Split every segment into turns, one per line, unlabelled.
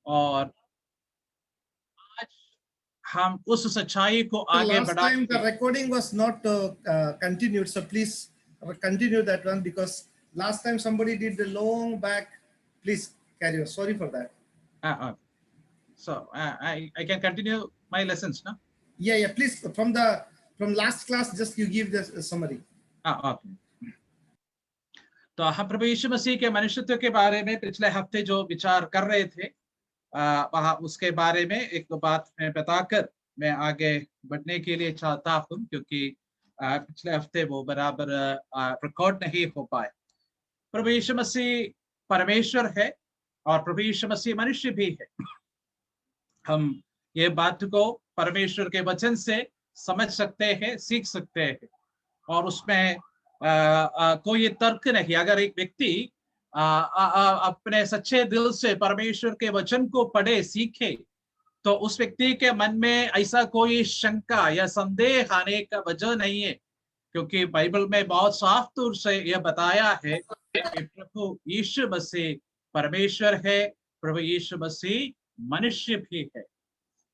और आज हम उस सच्चाई को आगे
Last time the
बढ़ाएंगे।
recording was not continued, so please continue that one, because last time somebody did the long back. Please carry on. Sorry for that.
So I can continue my lessons, no?
Yeah. Please, from last class, just you give the summary.
Okay. तो हम प्रभु यीशु मसीह के मनुष्यत्व के बारे में पिछले हफ्ते जो विचार कर रहे थे, वहाँ उसके बारे में एक दो बात मैं बताकर मैं आगे बढ़ने के लिए चाहता हूँ, क्योंकि पिछले हफ्ते वो बराबर रिकॉर्ड नहीं हो पाए। प्रभु यीशु मसीह परमेश्वर है और प्रभु यीशु मसीह मनुष्य भी है। हम ये बात को परमेश्वर के वचन से समझ सकते हैं, सीख सकते हैं, और उसमें कोई तर्क नहीं। अगर एक व्यक्ति अपने सच्चे दिल से परमेश्वर के वचन को पढ़े, सीखे, तो उस व्यक्ति के मन में ऐसा कोई शंका या संदेह आने का वजह नहीं है, क्योंकि बाइबल में बहुत साफ तौर से यह बताया है कि प्रभु यीशु मसीह परमेश्वर है, प्रभु यीशु मसीह मनुष्य भी है।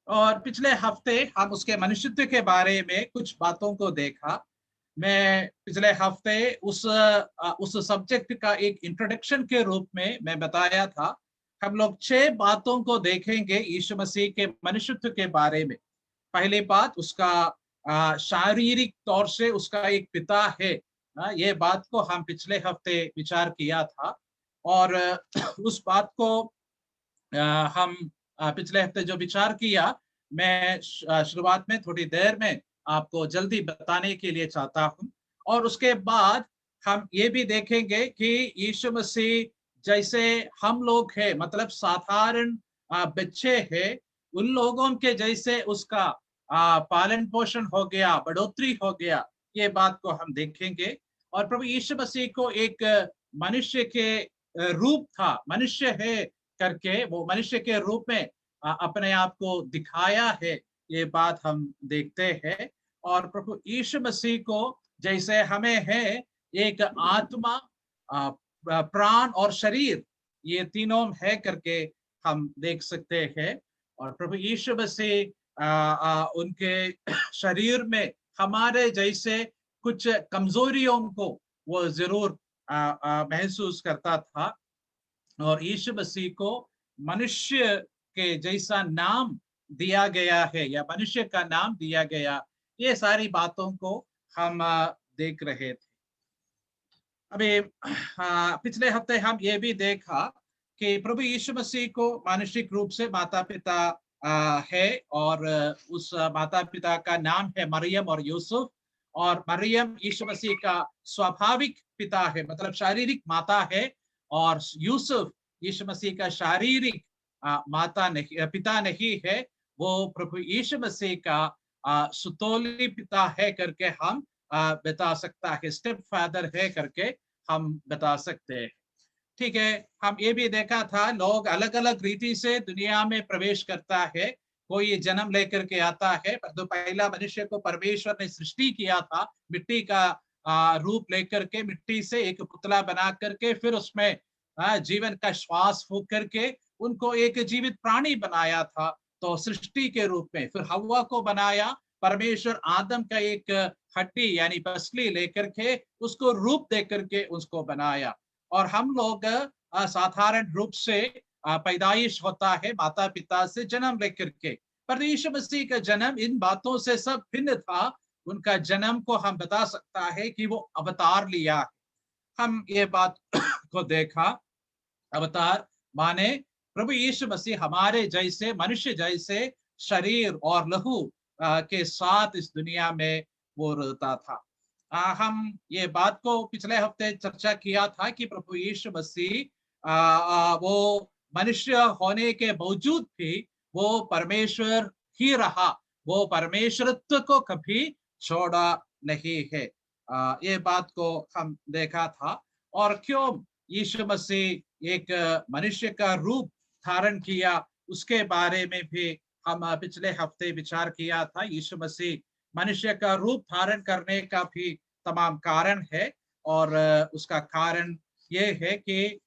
और पिछले हफ्ते हम उसके मनुष्यत्व के बारे में कुछ बातों को देखा। मैं पिछले हफ्ते उस सब्जेक्ट का एक इंट्रोडक्शन के रूप में मैं बताया था। हम लोग 6 बातों को देखेंगे यीशु मसीह के मनुष्यत्व के बारे में। पहली बात, उसका शारीरिक तौर से उसका एक पिता है। ये बात को हम पिछले हफ्ते विचार किया था, और उस बात को हम पिछले हफ्ते जो विचार किया, मैं शुरुआत में थोड़ी देर में आपको जल्दी बताने के लिए चाहता हूं। और उसके बाद हम ये भी देखेंगे कि यीशु मसीह जैसे हम लोग हैं, मतलब साधारण बच्चे हैं, उन लोगों के जैसे उसका पालन पोषण हो गया, बढ़ोतरी हो गया, ये बात को हम देखेंगे। और प्रभु यीशु मसीह को एक मनुष्य के रूप था, मनुष्य है करके वो मनुष्य के रूप में अपने आप को दिखाया है, ये बात हम देखते हैं। और प्रभु यीशु मसीह को जैसे हमें है एक आत्मा, प्राण और शरीर, ये तीनों है करके हम देख सकते हैं। और प्रभु यीशु मसीह उनके शरीर में हमारे जैसे कुछ कमजोरियों को वो जरूर महसूस करता था, और यीशु मसीह को मनुष्य के जैसा नाम दिया गया है, या मनुष्य का नाम दिया गया। ये सारी बातों को हम देख रहे थे। अभी पिछले हफ्ते हम ये भी देखा कि प्रभु यीशु मसीह को मानसिक रूप से माता पिता है, और उस माता पिता का नाम है मरियम और यूसुफ। और मरियम यीशु मसीह का स्वाभाविक पिता है, मतलब शारीरिक माता है, और यूसुफ यीशु मसीह का शारीरिक माता नहीं, पिता नहीं है। वो प्रभु यीशु मसीह का सुतोली पिता है करके हम बता सकता है, स्टेप फादर है करके हम बता सकते हैं। ठीक है, हम ये भी देखा था, लोग अलग अलग रीति से दुनिया में प्रवेश करता है। कोई जन्म लेकर के आता है, तो पहला मनुष्य को परमेश्वर ने सृष्टि किया था, मिट्टी का रूप लेकर के, मिट्टी से एक पुतला बना करके, फिर उसमें जीवन का श्वास फूंक करके उनको एक जीवित प्राणी बनाया था, तो सृष्टि के रूप में। फिर हव्वा को बनाया परमेश्वर, आदम का एक हड्डी यानी पसली लेकर के उसको रूप दे करके उसको बनाया। और हम लोग साधारण रूप से पैदाइश होता है माता पिता से जन्म लेकर के, पर यीशु मसीह का जन्म इन बातों से सब भिन्न था। उनका जन्म को हम बता सकता है कि वो अवतार लिया। हम ये बात को देखा, अवतार माने प्रभु यीशु मसीह हमारे जैसे मनुष्य जैसे शरीर और लहू के साथ इस दुनिया में वो रहता था। हम ये बात को पिछले हफ्ते चर्चा किया था कि प्रभु यीशु मसीह वो मनुष्य होने के बावजूद भी वो परमेश्वर ही रहा, वो परमेश्वरत्व को कभी छोड़ा नहीं है। ये बात को हम देखा था। और क्यों यीशु मसीह एक मनुष्य का रूप धारण किया, उसके बारे में भी हम पिछले हफ्ते विचार किया था। यीशु मसीह मनुष्य का रूप धारण करने का भी तमाम कारण है, और उसका कारण ये है कि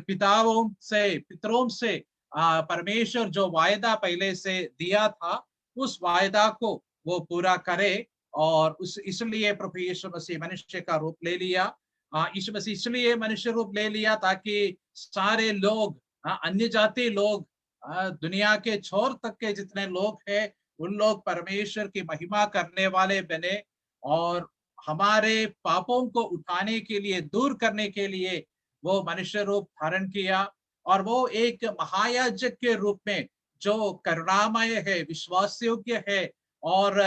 पितरों से परमेश्वर जो वायदा पहले से दिया था उस वायदा को वो पूरा करे। और उस इसलिए प्रभु यीशु मसीह मनुष्य का रूप ले लिया। यीशु मसीह इसलिए मनुष्य रूप ले लिया ताकि सारे लोग, अन्य जाति लोग, दुनिया के छोर तक के जितने लोग हैं उन लोग परमेश्वर की महिमा करने वाले बने। और हमारे पापों को उठाने के लिए, दूर करने के लिए वो मनुष्य रूप धारण किया। और वो एक महायाजक के रूप में जो करुणामय है, विश्वास योग्य है और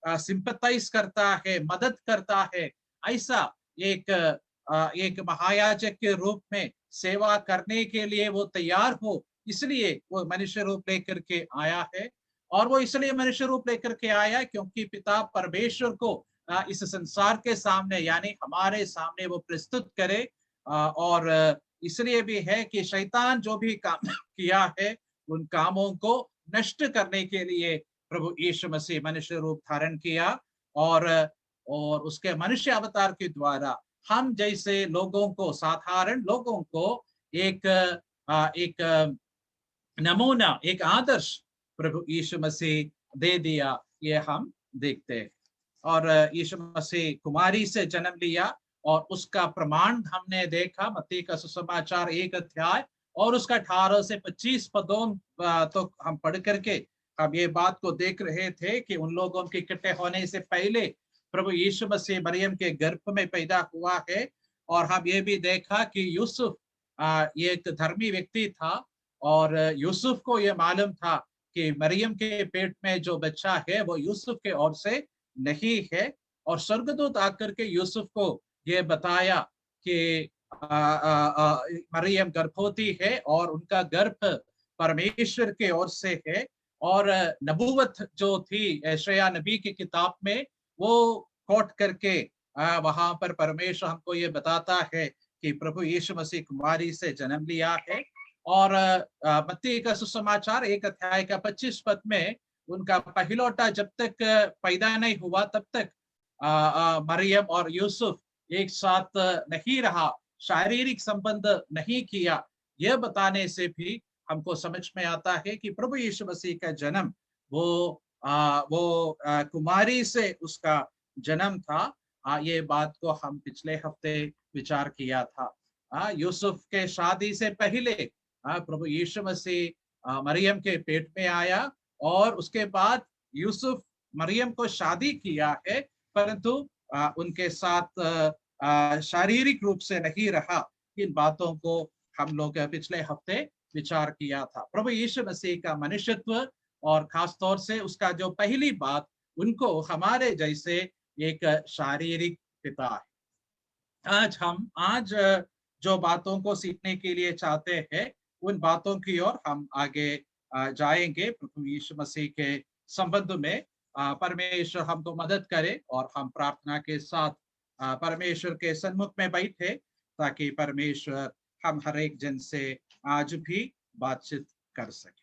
सिंपथाइज करता है, मदद करता है, ऐसा एक एक महायाजक के रूप में सेवा करने के लिए वो तैयार हो, इसलिए वो मनुष्य रूप लेकर के आया है। और वो इसलिए मनुष्य रूप लेकर के आया क्योंकि पिता परमेश्वर को इस संसार के सामने यानी हमारे सामने वो प्रस्तुत करे। और इसलिए भी है कि शैतान जो भी काम किया है उन कामों को नष्ट करने के लिए प्रभु यीशु मसीह मनुष्य रूप धारण किया। और उसके मनुष्य अवतार के द्वारा हम जैसे लोगों को, साधारण लोगों को एक नमूना, एक आदर्श प्रभु यीशु मसीह दे दिया, ये हम देखते हैं। और यीशु मसीह कुमारी से जन्म लिया और उसका प्रमाण हमने देखा मत्ती का सुसमाचार 1 अध्याय और उसका 18 से 25 पदों तो हम पढ़ करके हम ये बात को देख रहे थे कि उन लोगों के इकट्ठे होने से पहले प्रभु यीशु मसीह मरियम के गर्भ में पैदा हुआ है। और हम ये भी देखा कि यूसुफ ये एक धर्मी व्यक्ति था और यूसुफ को ये मालूम था कि मरियम के पेट में जो बच्चा है वो यूसुफ के ओर से नहीं है। और स्वर्गदूत आकर के यूसुफ को ये बताया कि मरियम गर्भवती है और उनका गर्भ परमेश्वर के ओर से है। और नबूवत जो थी यशायाह नबी की किताब में वो कोट करके वहां पर परमेश्वर हमको ये बताता है कि प्रभु यीशु मसीह कुमारी से जन्म लिया है। और मत्ती का सुसमाचार 1 अध्याय का 25 पद में उनका पहिलौटा जब तक पैदा नहीं हुआ तब तक मरियम और यूसुफ एक साथ नहीं रहा, शारीरिक संबंध नहीं किया। यह बताने से भी हमको समझ में आता है कि प्रभु यीशु मसीह का जन्म वो कुमारी से उसका जन्म था। ये बात को हम पिछले हफ्ते विचार किया था। यूसुफ के शादी से पहले प्रभु यीशु मसीह मरियम के पेट में आया और उसके बाद यूसुफ मरियम को शादी किया है, परंतु उनके साथ शारीरिक रूप से नहीं रहा। इन बातों को हम लोग पिछले हफ्ते विचार किया था। प्रभु यीशु मसीह का मनुष्यत्व और खास तौर से उसका जो पहली बात, उनको हमारे जैसे एक शारीरिक पिता है। आज जो बातों को सीखने के लिए चाहते हैं उन बातों की ओर हम आगे जाएंगे। प्रभु यीशु मसीह के संबंध में परमेश्वर हमको मदद करे और हम प्रार्थना के साथ परमेश्वर के सन्मुख में बैठे ताकि परमेश्वर हम हर एक जन से आज भी बातचीत कर सके।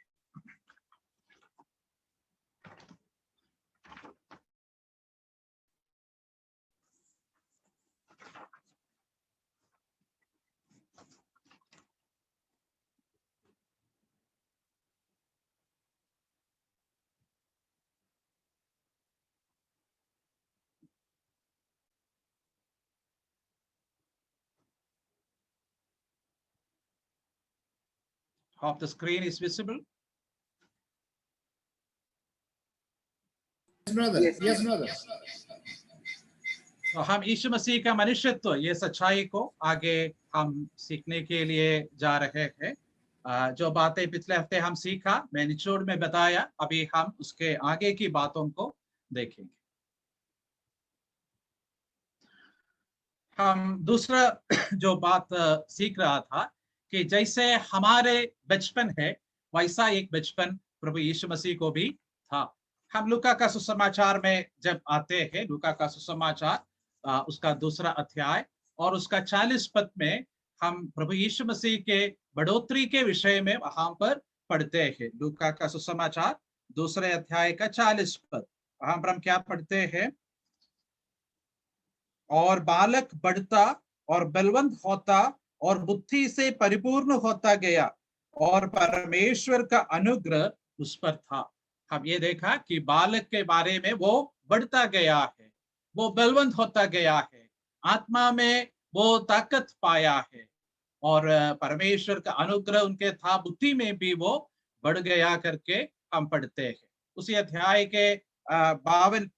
Hope the screen is visible.
Yes, brother. Yes, brother.
तो हम यीशु मसीह का मनुष्यत्व, ये सच्चाई को आगे हम सीखने के लिए जा रहे हैं। जो बातें पिछले हफ्ते हम सीखा मैं निचोड़ में बताया, अभी हम उसके आगे की बातों को देखेंगे। हम दूसरा जो बात सीख रहा था कि जैसे हमारे बचपन है वैसा एक बचपन प्रभु यीशु मसीह को भी था। हम लूका का सुसमाचार में जब आते हैं, लूका का सुसमाचार उसका 2 अध्याय और उसका 40 पद में हम प्रभु यीशु मसीह के बढ़ोतरी के विषय में वहां पर पढ़ते हैं। लूका का सुसमाचार 2 अध्याय का 40 पद वहां पर हम क्या पढ़ते हैं? और बालक बढ़ता और बलवंत होता और बुद्धि से परिपूर्ण होता गया और परमेश्वर का अनुग्रह उस पर था। हम ये देखा कि बालक के बारे में वो बढ़ता गया है, वो बलवंत होता गया है, आत्मा में वो ताकत पाया है, और परमेश्वर का अनुग्रह उनके था, बुद्धि में भी वो बढ़ गया करके हम पढ़ते हैं। उसी अध्याय के 52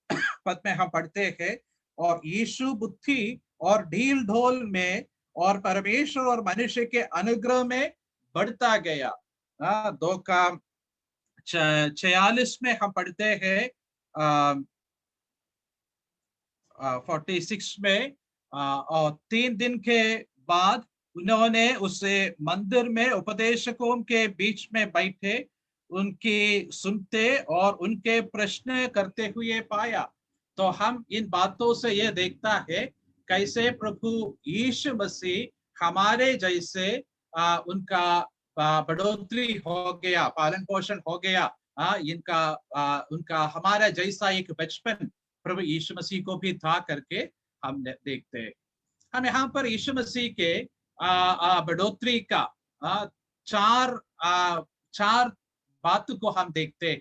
पद में हम पढ़ते हैं, और यीशु बुद्धि और ढील ढोल में और परमेश्वर और मनुष्य के अनुग्रह में बढ़ता गया। 2 का 46 में हम पढ़ते हैं, 46 में, और 3 दिन के बाद उन्होंने उसे मंदिर में उपदेशकों के बीच में बैठे उनकी सुनते और उनके प्रश्न करते हुए पाया। तो हम इन बातों से ये देखता है कैसे प्रभु यीशु मसीह हमारे जैसे उनका बढ़ोतरी हो गया, पालन पोषण हो गया, इनका उनका हमारा जैसा एक बचपन प्रभु यीशु मसीह को भी था करके हम देखते हैं। हम यहाँ पर यीशु मसीह के बढ़ोतरी का चार बात को हम देखते हैं।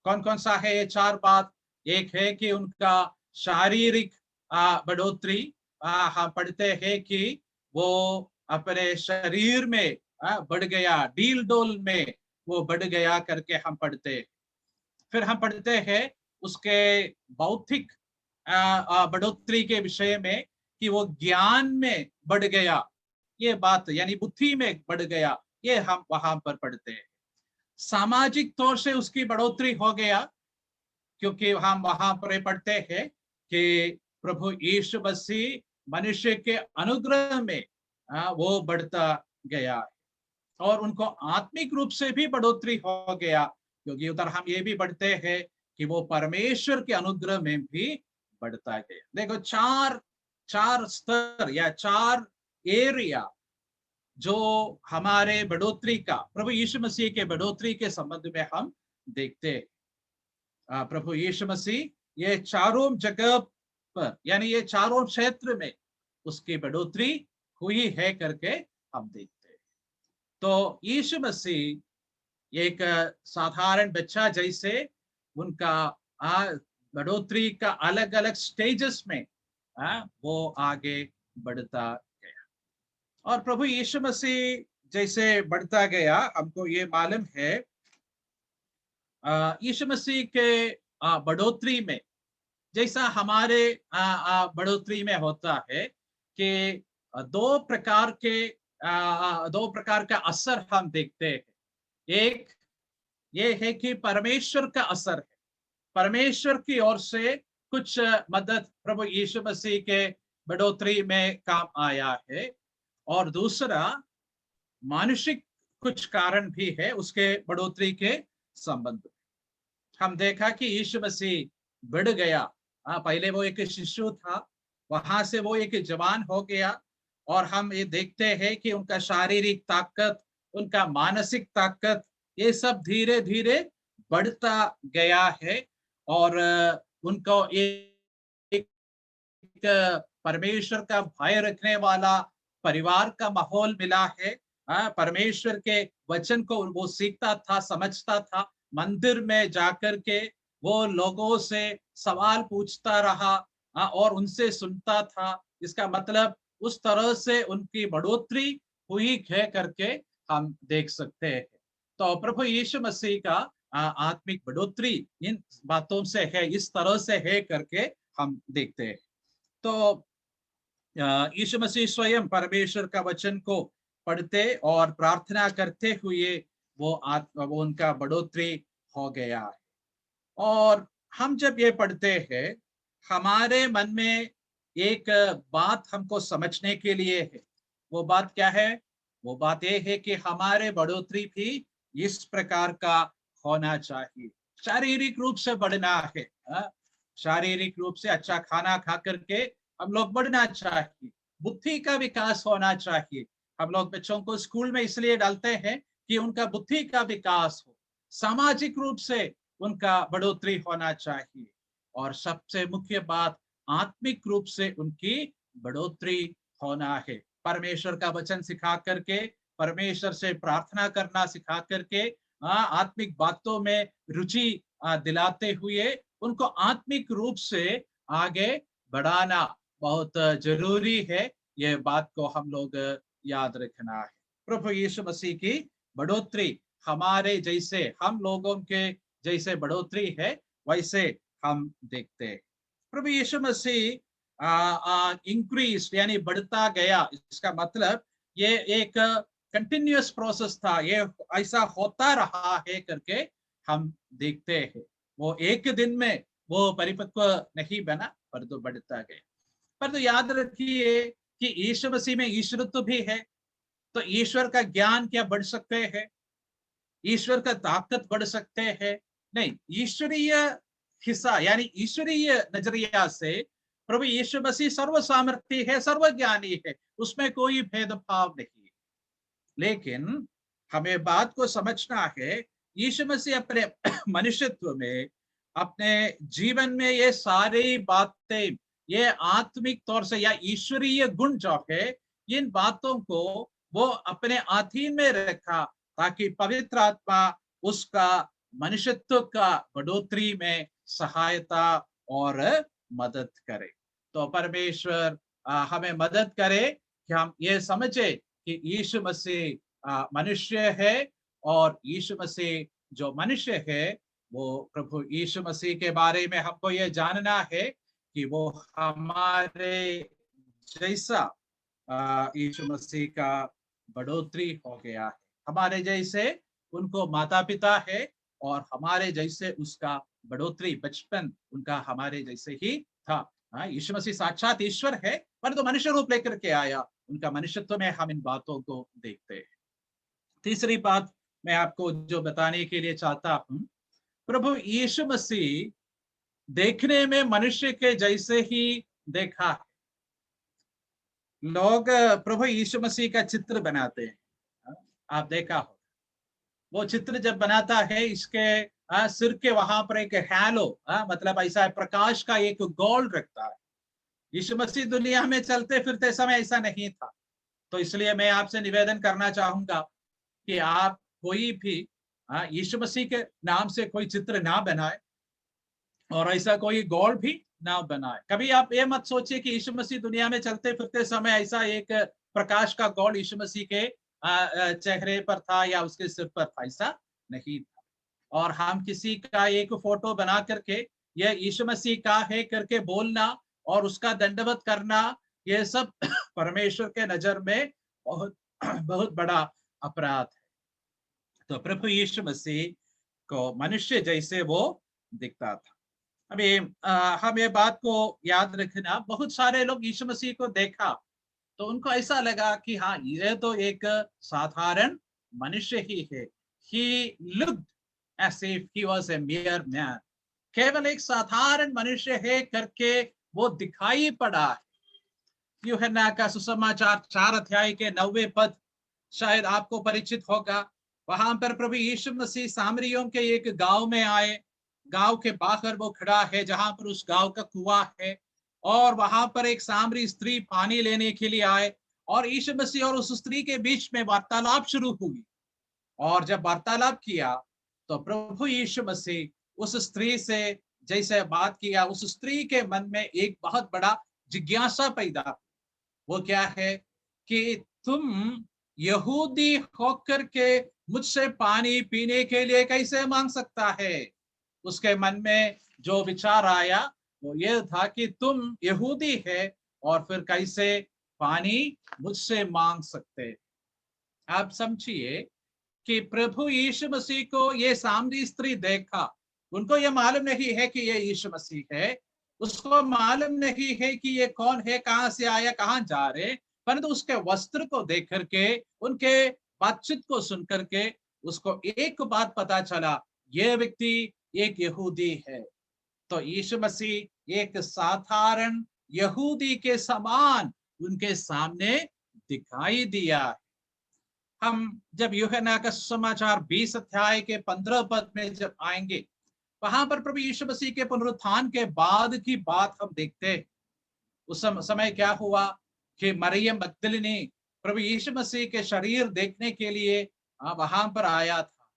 कौन कौन सा है ये 4 बात? एक है कि उनका शारीरिक बढ़ोतरी। हम पढ़ते हैं कि वो अपने शरीर में बढ़ गया, डील डोल में वो बढ़ गया करके हम पढ़ते हैं। फिर हम पढ़ते हैं उसके बौद्धिक बढ़ोतरी के विषय में कि वो ज्ञान में बढ़ गया, ये बात यानी बुद्धि में बढ़ गया, ये हम वहां पर पढ़ते हैं। सामाजिक तौर से उसकी बढ़ोतरी हो गया, क्योंकि हम वहां पर पढ़ते हैं कि प्रभु यीशु मसीह मनुष्य के अनुग्रह में वो बढ़ता गया, और उनको आत्मिक रूप से भी बढ़ोतरी हो गया, क्योंकि उधर हम ये भी पढ़ते हैं कि वो परमेश्वर के अनुग्रह में भी बढ़ता गया। देखो, चार स्तर या 4 एरिया जो हमारे बढ़ोतरी का, प्रभु यीशु मसीह के बढ़ोतरी के संबंध में हम देखते हैं। प्रभु यीशु मसीह ये चारों जगह पर, यानी ये चारों क्षेत्र में उसकी बढ़ोतरी हुई है करके हम देखते हैं। तो यीशु मसीह एक साधारण बच्चा जैसे उनका बढ़ोतरी का अलग अलग स्टेजेस में वो आगे बढ़ता गया, और प्रभु यीशु मसीह जैसे बढ़ता गया, हमको ये मालूम है यीशु मसीह के बढ़ोतरी में जैसा हमारे बढ़ोतरी में होता है कि दो प्रकार का असर हम देखते हैं। एक ये है कि परमेश्वर का असर है, परमेश्वर की ओर से कुछ मदद प्रभु यीशु मसीह के बढ़ोतरी में काम आया है, और दूसरा मानसिक कुछ कारण भी है उसके बढ़ोतरी के संबंध में। हम देखा कि यीशु मसीह बढ़ गया। पहले वो एक शिशु था, वहां से वो एक जवान हो गया, और हम ये देखते हैं कि उनका शारीरिक ताकत, उनका मानसिक ताकत, ये सब धीरे धीरे बढ़ता गया है, और उनको एक परमेश्वर का भय रखने वाला परिवार का माहौल मिला है। परमेश्वर के वचन को वो सीखता था, समझता था, मंदिर में जाकर के वो लोगों से सवाल पूछता रहा, और उनसे सुनता था। इसका मतलब उस तरह से उनकी बढ़ोतरी हुई है करके हम देख सकते हैं। तो प्रभु यीशु मसीह का आत्मिक बढ़ोतरी इन बातों से है, इस तरह से है करके हम देखते हैं। तो यीशु मसीह स्वयं परमेश्वर का वचन को पढ़ते और प्रार्थना करते हुए वो उनका बढ़ोतरी हो गया है। और हम जब ये पढ़ते हैं, हमारे मन में एक बात हमको समझने के लिए है। वो बात क्या है? वो बात ये है कि हमारे बढ़ोतरी भी इस प्रकार का होना चाहिए। शारीरिक रूप से बढ़ना है, शारीरिक रूप से अच्छा खाना खा करके हम लोग बढ़ना चाहिए, बुद्धि का विकास होना चाहिए। हम लोग बच्चों को स्कूल में इसलिए डालते हैं कि उनका बुद्धि का विकास हो, सामाजिक रूप से उनका बढ़ोतरी होना चाहिए, और सबसे मुख्य बात आत्मिक रूप से उनकी बढ़ोतरी होना है। परमेश्वर का वचन सिखा करके परमेश्वर से प्रार्थना करना सिखा करके आत्मिक बातों में रुचि दिलाते हुए उनको आत्मिक रूप से आगे बढ़ाना बहुत जरूरी है। ये बात को हम लोग याद रखना है। प्रभु यीशु मसीह की बढ़ोतरी हमारे जैसे, हम लोगों के जैसे बढ़ोतरी है वैसे हम देखते हैं। प्रभु यीशु मसीह इंक्रीज यानी बढ़ता गया, इसका मतलब ये एक कंटिन्यूअस प्रोसेस था, ये ऐसा होता रहा है करके हम देखते हैं। वो एक दिन में वो परिपक्व नहीं बना, पर तो बढ़ता गया। पर तो याद रखिए कि यीशु मसीह में ईश्वरत्व भी है, तो ईश्वर का ज्ञान क्या बढ़ सकते हैं, ईश्वर का ताकत बढ़ सकते हैं? नहीं, ईश्वरीय हिस्सा यानी ईश्वरीय नजरिया से प्रभु यीशु मसीह सर्व सामर्थ्य है, सर्वज्ञानी है, उसमें कोई भेदभाव नहीं है। लेकिन हमें बात को समझना है, यीशु मसीह अपने मनुष्यत्व में, अपने जीवन में ये सारी बातें, ये आत्मिक तौर से या ईश्वरीय गुण जो है, इन बातों को वो अपने अधीन में रखा ताकि पवित्र आत्मा उसका मनुष्यत्व का बढ़ोतरी में सहायता और मदद करे। तो परमेश्वर हमें मदद करे कि हम ये समझे कि यीशु मसीह मनुष्य है और यीशु मसीह जो मनुष्य है वो प्रभु यीशु मसीह के बारे में हमको ये जानना है कि वो हमारे जैसा यीशु मसीह का बढ़ोतरी हो गया है, हमारे जैसे उनको माता पिता है और हमारे जैसे उसका बढ़ोतरी बचपन उनका हमारे जैसे ही था। यीशु मसीह साक्षात ईश्वर है, परंतु मनुष्य रूप लेकर के आया, उनका मनुष्यत्व में हम इन बातों को देखते हैं। तीसरी बात मैं आपको जो बताने के लिए चाहता हूं, प्रभु यीशु मसीह देखने में मनुष्य के जैसे ही देखा है। लोग प्रभु यीशु मसीह का चित्र बनाते हैं, आप देखा हो, वो चित्र जब बनाता है इसके सिर के वहां पर एक हैलो मतलब ऐसा प्रकाश का एक गोल रखता है। यीशु मसीह दुनिया में चलते फिरते समय ऐसा नहीं था। तो इसलिए मैं आपसे निवेदन करना चाहूंगा कि आप कोई भी यीशु मसीह के नाम से कोई चित्र ना बनाए और ऐसा कोई गोल भी ना बनाए। कभी आप ये मत सोचिए कि यीशु मसीह दुनिया में चलते फिरते समय ऐसा एक प्रकाश का गोल यीशु मसीह के चेहरे पर था या उसके सिर पर था, ऐसा नहीं था। और हम किसी का एक फोटो बना करके यह यीशु मसीह का है करके बोलना और उसका दंडवत करना, ये सब परमेश्वर के नजर में बहुत बहुत बड़ा अपराध है। तो प्रभु यीशु मसीह को मनुष्य जैसे वो दिखता था। अभी हम ये बात को याद रखना, बहुत सारे लोग यीशु मसीह को देखा तो उनको ऐसा लगा कि हाँ ये तो एक साधारण मनुष्य ही है। He looked as if he was a mere man. केवल एक साधारण मनुष्य है करके वो दिखाई पड़ा है। यूहन्ना का सुसमाचार 4 अध्याय के 9वें पद शायद आपको परिचित होगा। वहां पर प्रभु यीशु मसीह सामरियों के एक गांव में आए। गांव के बाहर वो खड़ा है जहां पर उस गांव का कुआं है, और वहां पर एक सामरी स्त्री पानी लेने के लिए आए और यीशु मसीह और उस स्त्री के बीच में वार्तालाप शुरू हुई। और जब वार्तालाप किया तो प्रभु यीशु मसीह उस स्त्री से जैसे बात किया, उस स्त्री के मन में एक बहुत बड़ा जिज्ञासा पैदा। वो क्या है कि तुम यहूदी होकर के मुझसे पानी पीने के लिए कैसे मांग सकता है। उसके मन में जो विचार आया वो ये था कि तुम यहूदी है और फिर कैसे पानी मुझसे मांग सकते। आप समझिए कि प्रभु यीशु मसीह को ये सामरी स्त्री देखा, उनको ये मालूम नहीं है कि ये यीशु मसीह है, उसको मालूम नहीं है कि ये कौन है, कहां से आया, कहां जा रहे, परंतु उसके वस्त्र को देख करके, उनके बातचीत को सुन करके उसको एक बात पता चला, ये व्यक्ति एक यहूदी है। तो यीशु मसीह एक साधारण यहूदी के समान उनके सामने दिखाई दिया। हम जब यूहन्ना का सुसमाचार 20 अध्याय के 15 पद में जब आएंगे, वहां पर प्रभु यीशु मसीह के पुनरुत्थान के बाद की बात हम देखते हैं। उस समय क्या हुआ कि मरियम मगदलिनी प्रभु यीशु मसीह के शरीर देखने के लिए वहां पर आया था।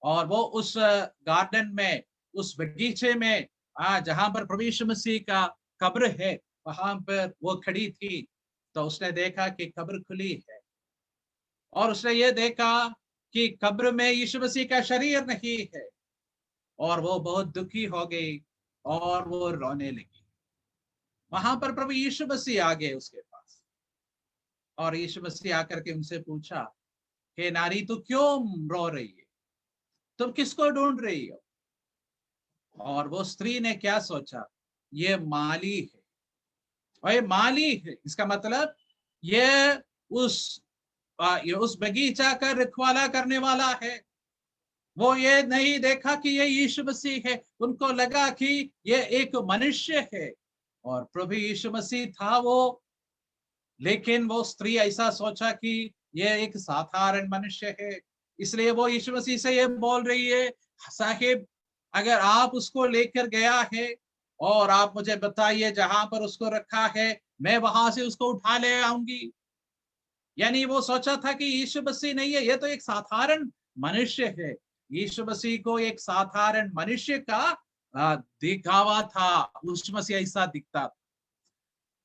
और वो उस गार्डन में, उस बगीचे में, जहां पर प्रभु यीशु मसीह का कब्र है, वहां पर वो खड़ी थी। तो उसने देखा कि कब्र खुली है, और उसने ये देखा कि कब्र में यीशु मसीह का शरीर नहीं है, और वो बहुत दुखी हो गई और वो रोने लगी। वहां पर प्रभु यीशु मसीह आ गए उसके पास, और यीशु मसीह आकर के उनसे पूछा, हे नारी, तू क्यों रो रही है? तुम किसको ढूंढ रही हो? और वो स्त्री ने क्या सोचा, ये माली है। और ये माली है, इसका मतलब ये उस ये उस बगीचा का रखवाला करने वाला है। वो ये नहीं देखा कि ये यीशु मसीह है, उनको लगा कि ये एक मनुष्य है, और प्रभु यीशु मसीह था वो। लेकिन वो स्त्री ऐसा सोचा कि ये एक साधारण मनुष्य है, इसलिए वो यीशु मसीह से ये बोल रही है, साहिब, अगर आप उसको लेकर गया है और आप मुझे बताइए जहां पर उसको रखा है, मैं वहां से उसको उठा ले आऊंगी। यानी वो सोचा था कि यीशु मसीह नहीं है, ये तो एक साधारण मनुष्य है। यीशु मसीह को एक साधारण मनुष्य का दिखावा था, उस मसीह ऐसा दिखता था।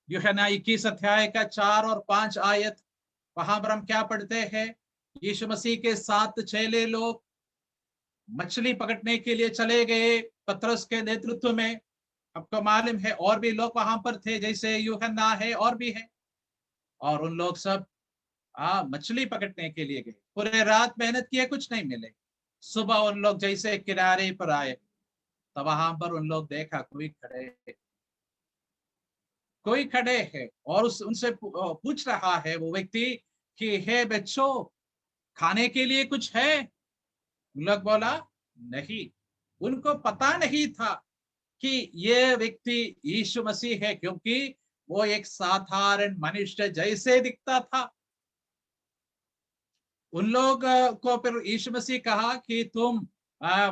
यूहन्ना 21 अध्याय का 4 और 5 आयत, वहां पर हम क्या पढ़ते हैं? यीशु मसीह के 7 चेले लोग मछली पकड़ने के लिए चले गए पतरस के नेतृत्व में। आपको मालूम है और भी लोग वहां पर थे, जैसे यूहन्ना है और भी है। और उन लोग सब मछली पकड़ने के लिए गए, पूरे रात मेहनत किए, कुछ नहीं मिले। सुबह उन लोग जैसे किनारे पर आए, तो वहां पर उन लोग देखा कोई खड़े है, और उनसे पूछ रहा है वो व्यक्ति कि हे बच्चों, खाने के लिए कुछ है? उन लोग बोला नहीं। उनको पता नहीं था कि ये व्यक्ति यीशु मसीह है, क्योंकि वो एक साधारण मनुष्य जैसे दिखता था। उन लोग को फिर यीशु मसीह कहा कि तुम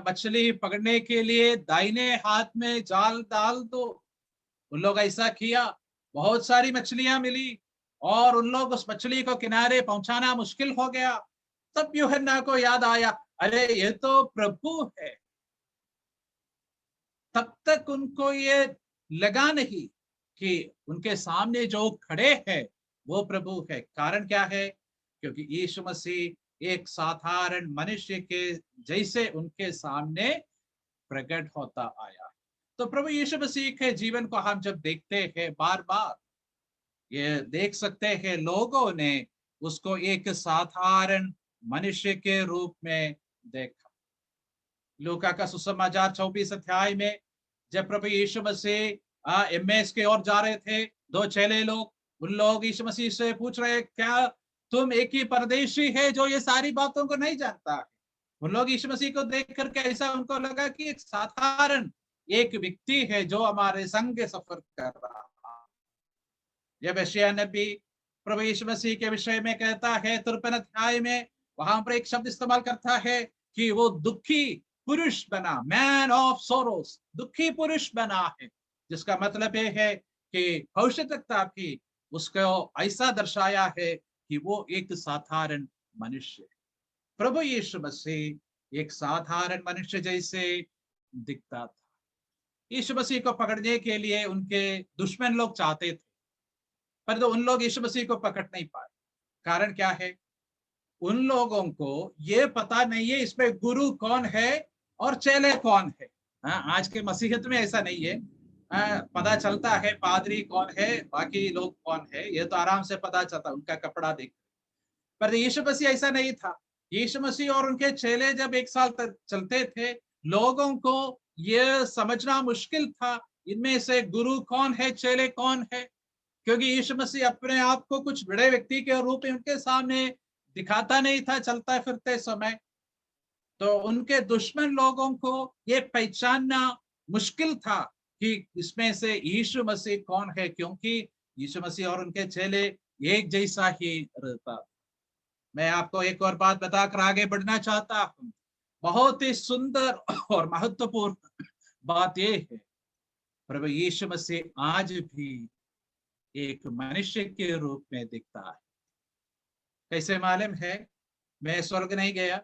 मछली पकड़ने के लिए दाहिने हाथ में जाल डाल दो। उन लोग ऐसा किया, बहुत सारी मछलियां मिली, और उन लोग उस मछली को किनारे पहुंचाना मुश्किल हो गया। तब यूहन्ना को याद आया, अरे ये तो प्रभु है। तब तक उनको ये लगा नहीं कि उनके सामने जो खड़े हैं वो प्रभु है। कारण क्या है? क्योंकि यीशु मसीह एक साधारण मनुष्य के जैसे उनके सामने प्रकट होता आया। तो प्रभु यीशु मसीह के जीवन को हम जब देखते हैं, बार बार ये देख सकते हैं, लोगों ने उसको एक साधारण मनुष्य के रूप में देखा। लूका का सुसमाचार 24 अध्याय में जब प्रभु यीशु मसीह एम्मेस की ओर जा रहे थे, दो चेले लोग, उन लोग यीशु मसीह से पूछ रहे, क्या तुम एक ही परदेशी है जो ये सारी बातों को नहीं जानता है? उन लोग यीशु मसीह को देख करके ऐसा उनको लगा कि एक साधारण एक व्यक्ति है जो हमारे संग सफर कर रहा है। जब यशायाह नबी प्रभु यीशु मसीह के विषय में कहता है 53 अध्याय में, वहां पर एक शब्द इस्तेमाल करता है कि वो दुखी पुरुष बना, मैन ऑफ सोरोस, दुखी पुरुष बना है, जिसका मतलब ये है कि भविष्यवक्ता भी उसको ऐसा दर्शाया है कि वो एक साधारण मनुष्य है। प्रभु यीशु मसीह एक साधारण मनुष्य जैसे दिखता था। यीशु मसीह को पकड़ने के लिए उनके दुश्मन लोग चाहते थे, पर तो उन लोग यीशु मसीह को पकड़ नहीं पाए। कारण क्या है? उन लोगों को ये पता नहीं है इसमें गुरु कौन है और चेले कौन है। आज के मसीहत में ऐसा नहीं है। पता चलता है पादरी कौन है, बाकी लोग कौन है, ये तो आराम से पता चलता उनका कपड़ा देख। पर यीशु मसीह ऐसा नहीं था। यीशु मसीह और उनके चेले जब एक साल तक चलते थे, लोगों को ये समझना मुश्किल था इनमें से गुरु कौन है, चेले कौन है, क्योंकि यीशु मसीह अपने आप को कुछ बड़े व्यक्ति के रूप में उनके सामने दिखाता नहीं था चलता फिरते समय। तो उनके दुश्मन लोगों को ये पहचानना मुश्किल था कि इसमें से यीशु मसीह कौन है, क्योंकि यीशु मसीह और उनके चेले एक जैसा ही रहता। मैं आपको एक और बात बताकर आगे बढ़ना चाहता हूँ। बहुत ही सुंदर और महत्वपूर्ण बात यह है, प्रभु यीशु मसीह आज भी एक मनुष्य के रूप में दिखता है। कैसे मालूम है? मैं स्वर्ग नहीं गया,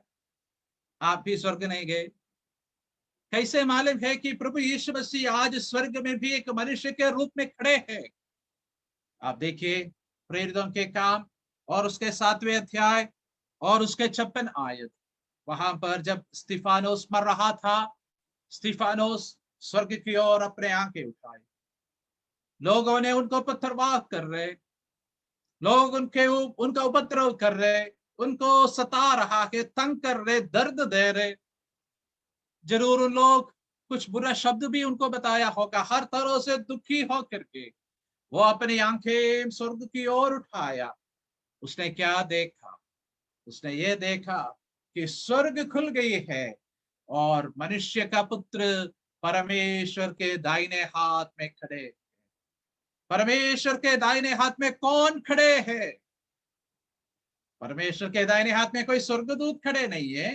आप भी स्वर्ग नहीं गए। कैसे मालूम है कि प्रभु यीशु मसीह आज स्वर्ग में भी एक मनुष्य के रूप में खड़े हैं? आप देखिए प्रेरितों के काम और उसके 7वें अध्याय और उसके 56 आयत, वहां पर जब स्तिफानोस मर रहा था, स्तिफानोस स्वर्ग की ओर अपने आंखें उठाए, लोगों ने उनको पत्थरवाह कर रहे, लोग उनका उपद्रव कर रहे, उनको सता रहा है, तंग कर रहे, दर्द दे रहे। जरूर उन लोग कुछ बुरा शब्द भी उनको बताया होगा। हर तरह से दुखी होकर के वो अपनी आंखें स्वर्ग की ओर उठाया। उसने क्या देखा? उसने ये देखा कि स्वर्ग खुल गई है और मनुष्य का पुत्र परमेश्वर के दाहिने हाथ में खड़े। परमेश्वर के दाहिने हाथ में कौन खड़े हैं? परमेश्वर के दाहिने हाथ में कोई स्वर्गदूत खड़े नहीं है।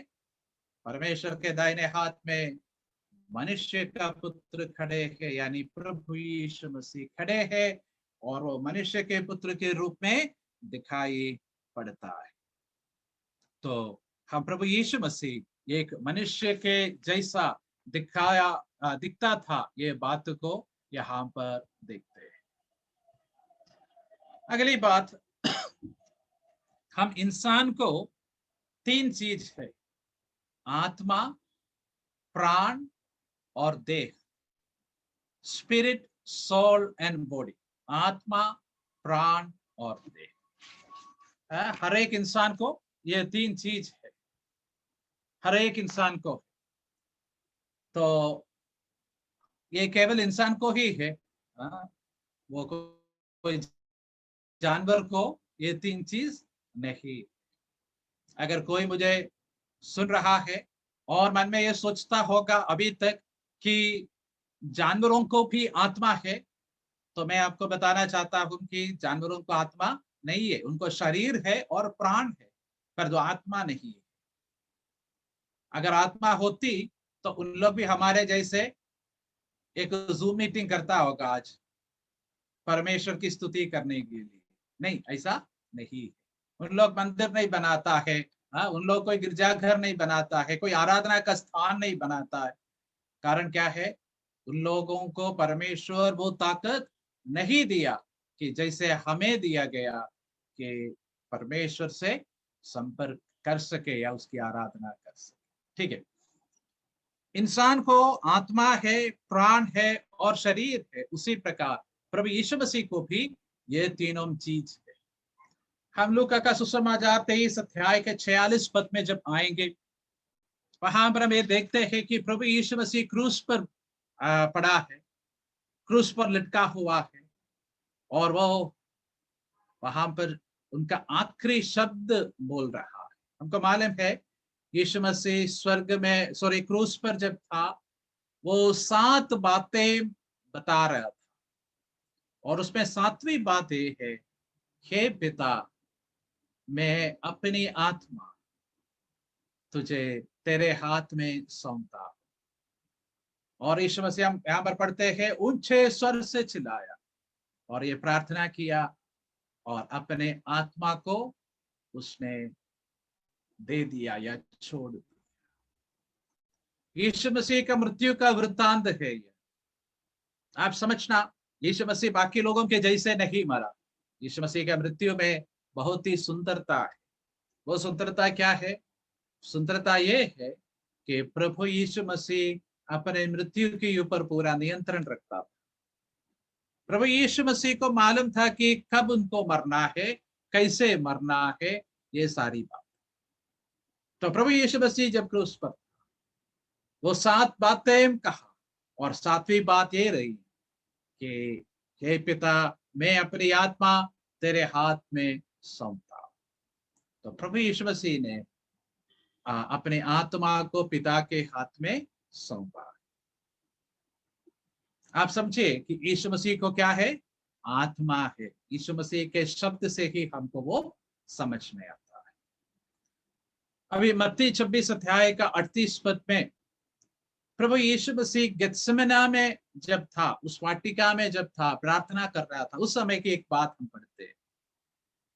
परमेश्वर के दाहिने हाथ में मनुष्य का पुत्र खड़े हैं, यानी प्रभु यीशु मसीह खड़े हैं और वो मनुष्य के पुत्र के रूप में दिखाई पड़ता है। तो हम प्रभु यीशु मसीह एक मनुष्य के जैसा दिखता था, ये बात को यहाँ पर देखते हैं। अगली बात, हम इंसान को 3 चीज है, आत्मा, प्राण और देह। Spirit, soul and body. आत्मा, प्राण और देह। हर एक इंसान को ये 3 चीज है, हर एक इंसान को। तो ये केवल इंसान को ही है, वो कोई जानवर को ये 3 चीज नहीं। अगर कोई मुझे सुन रहा है और मन में ये सोचता होगा अभी तक कि जानवरों को भी आत्मा है, तो मैं आपको बताना चाहता हूं कि जानवरों को आत्मा नहीं है। उनको शरीर है और प्राण है, पर जो आत्मा नहीं है। अगर आत्मा होती तो उन लोग भी हमारे जैसे एक जूम मीटिंग करता होगा आज परमेश्वर की स्तुति करने के लिए। नहीं, ऐसा नहीं। उन लोग मंदिर नहीं बनाता है, उन लोग कोई गिरजाघर नहीं बनाता है, कोई आराधना का स्थान नहीं बनाता है। कारण क्या है? उन लोगों को परमेश्वर वो ताकत नहीं दिया कि जैसे हमें दिया गया कि परमेश्वर से संपर्क कर सके या उसकी आराधना कर सके। ठीक है, इंसान को आत्मा है, प्राण है और शरीर है। उसी प्रकार प्रभु यीशु मसीह को भी ये तीनों चीज है। हम लूका का सुसमाचार 23 अध्याय के 46 पद में जब आएंगे, वहां पर हम ये देखते हैं कि प्रभु यीशु मसीह क्रूस पर पड़ा है, क्रूस पर लटका हुआ है और वो वहां पर उनका आखिरी शब्द बोल रहा है। हमको मालूम है यीशु मसीह स्वर्ग में क्रूस पर जब था, वो 7 बातें बता रहा था और उसमें 7वीं बात ये है, हे पिता, मैं अपनी आत्मा तुझे तेरे हाथ में सौंपता। और यीशु मसीह हम यहाँ पर पढ़ते हैं, ऊंचे स्वर से चिल्लाया और ये प्रार्थना किया और अपने आत्मा को उसने दे दिया या छोड़ दिया। यीशु मसीह का मृत्यु का वृत्तांत है ये। आप समझना, यीशु मसीह बाकी लोगों के जैसे नहीं मरा। यीशु मसीह का मृत्यु में बहुत ही सुंदरता है। वो सुंदरता क्या है? सुंदरता ये है कि प्रभु यीशु मसीह अपने मृत्यु के ऊपर पूरा नियंत्रण रखता था। प्रभु यीशु मसीह को मालूम था कि कब उनको मरना है, कैसे मरना है, ये सारी बात। तो प्रभु यीशु मसीह जब क्रूस पर वो 7 बातें कहा और 7वीं बात ये रही कि हे पिता, मैं अपनी आत्मा तेरे हाथ में सौंपता। तो प्रभु यीशु मसीह ने अपने आत्मा को पिता के हाथ में सौंपा। आप समझिए कि यीशु मसीह को क्या है? आत्मा है। यीशु मसीह के शब्द से ही हमको वो समझ में आता है। अभी मत्ती 26 अध्याय का 38 पद में प्रभु यीशु मसीह गेत्सेमना में जब था, उस वाटिका में जब था, प्रार्थना कर रहा था, उस समय की एक बात हम पढ़ते हैं।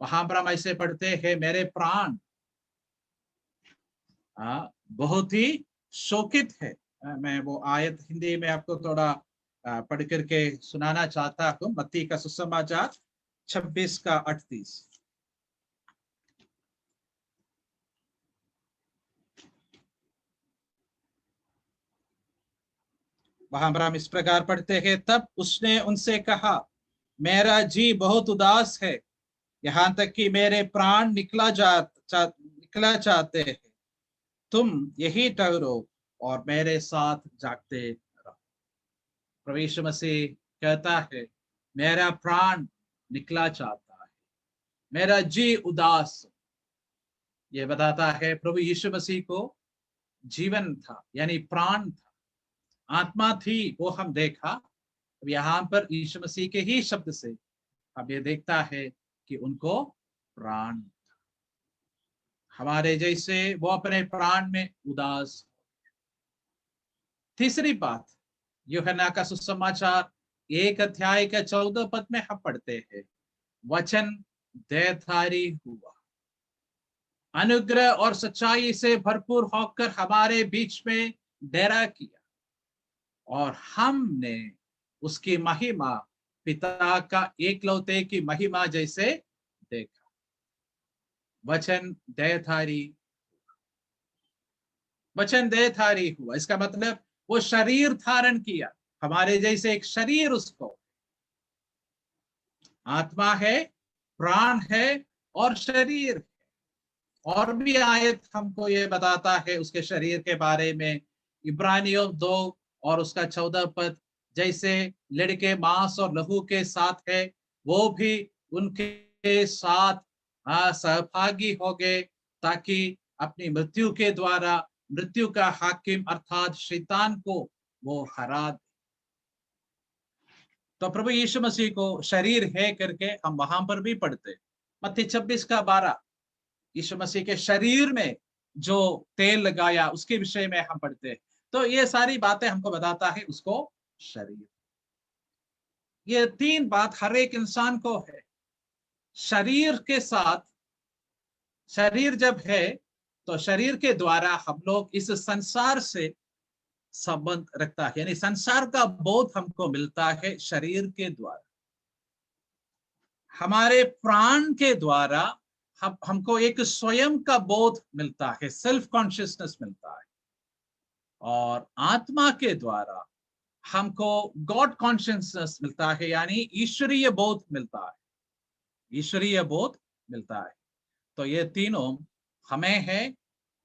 वहां पर हम ऐसे पढ़ते हैं, मेरे प्राण बहुत ही शोकित है। मैं वो आयत हिंदी में आपको थोड़ा पढ़ करके सुनाना चाहता हूँ। मत्ती का सुसमाचार 26 का 38। वहां पर हम इस प्रकार पढ़ते हैं, तब उसने उनसे कहा, मेरा जी बहुत उदास है, यहाँ तक कि मेरे प्राण निकला चाहते हैं। तुम यही ठहरो और मेरे साथ जागते रहो। प्रभु यीशु मसीह कहता है, मेरा प्राण निकला चाहता है, मेरा जी उदास। ये बताता है प्रभु यीशु मसीह को जीवन था, यानी प्राण था, आत्मा थी, वो हम देखा। अब यहाँ पर यीशु मसीह के ही शब्द से अब ये देखता है कि उनको प्राण, हमारे जैसे वो अपने प्राण में उदास। तीसरी बात, यूहन्ना का सुसमाचार 1 अध्याय का 14 पद में हम पढ़ते हैं, वचन देहधारी हुआ, अनुग्रह और सच्चाई से भरपूर होकर हमारे बीच में डेरा किया, और हमने उसकी महिमा, पिता का एकलौते की महिमा जैसे देखा। वचन देहधारी, वचन देहधारी हुआ, इसका मतलब वो शरीर धारण किया, हमारे जैसे एक शरीर, उसको आत्मा है, प्राण है और शरीर है। और भी आयत हमको ये बताता है उसके शरीर के बारे में, इब्रानियों 2 और उसका 14 पद, जैसे लड़के मांस और लहू के साथ है, वो भी उनके साथ सहभागी हो गए, ताकि अपनी मृत्यु के द्वारा मृत्यु का हाकिम अर्थात शैतान को वो हरा दे। तो प्रभु यीशु मसीह को शरीर है करके हम वहां पर भी पढ़ते। मत्ती 26 का 12, यीशु मसीह के शरीर में जो तेल लगाया उसके विषय में हम पढ़ते हैं। तो ये सारी बातें हमको बताता है उसको शरीर। ये 3 बात हर एक इंसान को है। शरीर के साथ, शरीर जब है तो शरीर के द्वारा हम लोग इस संसार से संबंध रखता है, यानी संसार का बोध हमको मिलता है शरीर के द्वारा। हमारे प्राण के द्वारा हमको एक स्वयं का बोध मिलता है, सेल्फ कॉन्शियसनेस मिलता है, और आत्मा के द्वारा हमको गॉड कॉन्शियसनेस मिलता है, यानी ईश्वरीय बोध मिलता है, ईश्वरीय बोध मिलता है। तो ये तीनों हमें है,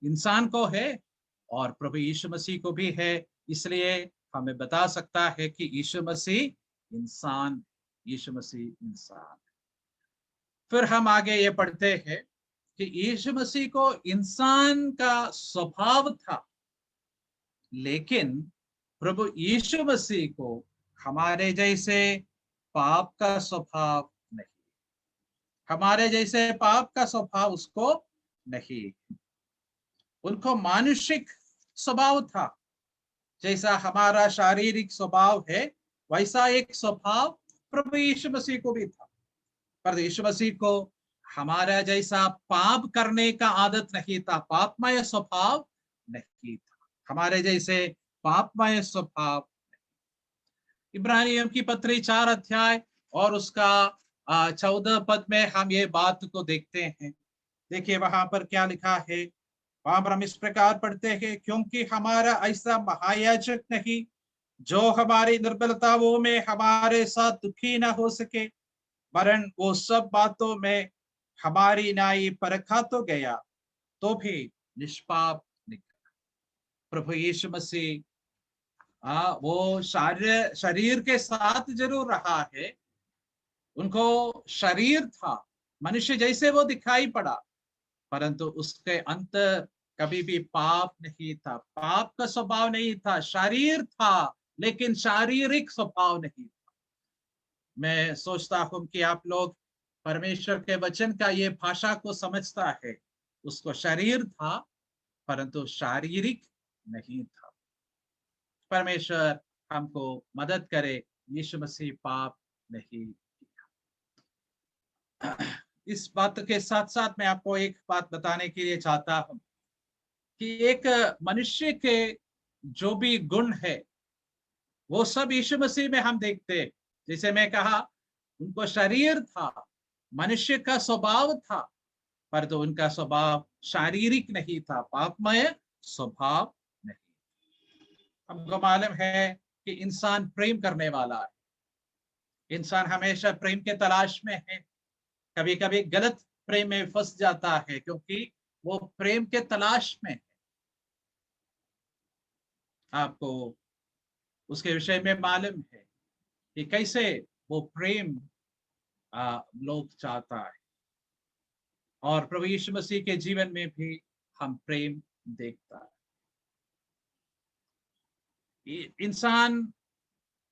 इंसान को है, और प्रभु यीशु मसीह को भी है। इसलिए हमें बता सकता है कि यीशु मसीह इंसान, यीशु मसीह इंसान। फिर हम आगे ये पढ़ते हैं कि यीशु मसीह को इंसान का स्वभाव था, लेकिन प्रभु यीशु मसीह को हमारे जैसे पाप का स्वभाव नहीं, हमारे जैसे पाप का स्वभाव उसको नहीं। उनको मानुषिक स्वभाव था, जैसा हमारा शारीरिक स्वभाव है वैसा एक स्वभाव प्रभु यीशु मसीह को भी था। पर यीशु मसीह को हमारा जैसा पाप करने का आदत नहीं था, पापमय स्वभाव नहीं था, हमारे जैसे पापमय स्वभाव। इब्रानियों की पत्री 4 अध्याय और उसका 14 पद में हम ये बात को देखते हैं। देखिए वहां पर क्या लिखा है, वहां पर हम इस प्रकार पढ़ते हैं, क्योंकि हमारा ऐसा महायाजक नहीं जो हमारी निर्बलताओं में हमारे साथ दुखी ना हो सके, वरन वो सब बातों में हमारी नाई परखा तो गया, तो भी निष्पाप निकला। प्रभु यीशु मसीह वो शरीर के साथ जरूर रहा है, उनको शरीर था, मनुष्य जैसे वो दिखाई पड़ा, परंतु उसके अंत कभी भी पाप नहीं था, पाप का स्वभाव नहीं था, शरीर था लेकिन शारीरिक स्वभाव नहीं था। मैं सोचता हूं कि आप लोग परमेश्वर के वचन का ये भाषा को समझता है, उसको शरीर था परंतु शारीरिक नहीं था। परमेश्वर हमको मदद करे, यीशु मसीह पाप नहीं किया। इस बात के साथ साथ मैं आपको एक बात बताने के लिए चाहता हूं कि एक मनुष्य के जो भी गुण है वो सब यीशु मसीह में हम देखते हैं। जैसे मैं कहा, उनको शरीर था, मनुष्य का स्वभाव था, पर तो उनका स्वभाव शारीरिक नहीं था, पापमय स्वभाव नहीं। हमको मालूम है कि इंसान प्रेम करने वाला है, इंसान हमेशा प्रेम के तलाश में है। कभी कभी गलत प्रेम में फंस जाता है क्योंकि वो प्रेम के तलाश में है। आपको उसके विषय में मालूम है कि कैसे वो प्रेम लोग चाहता है, और प्रभु यीशु मसीह के जीवन में भी हम प्रेम देखता है। इंसान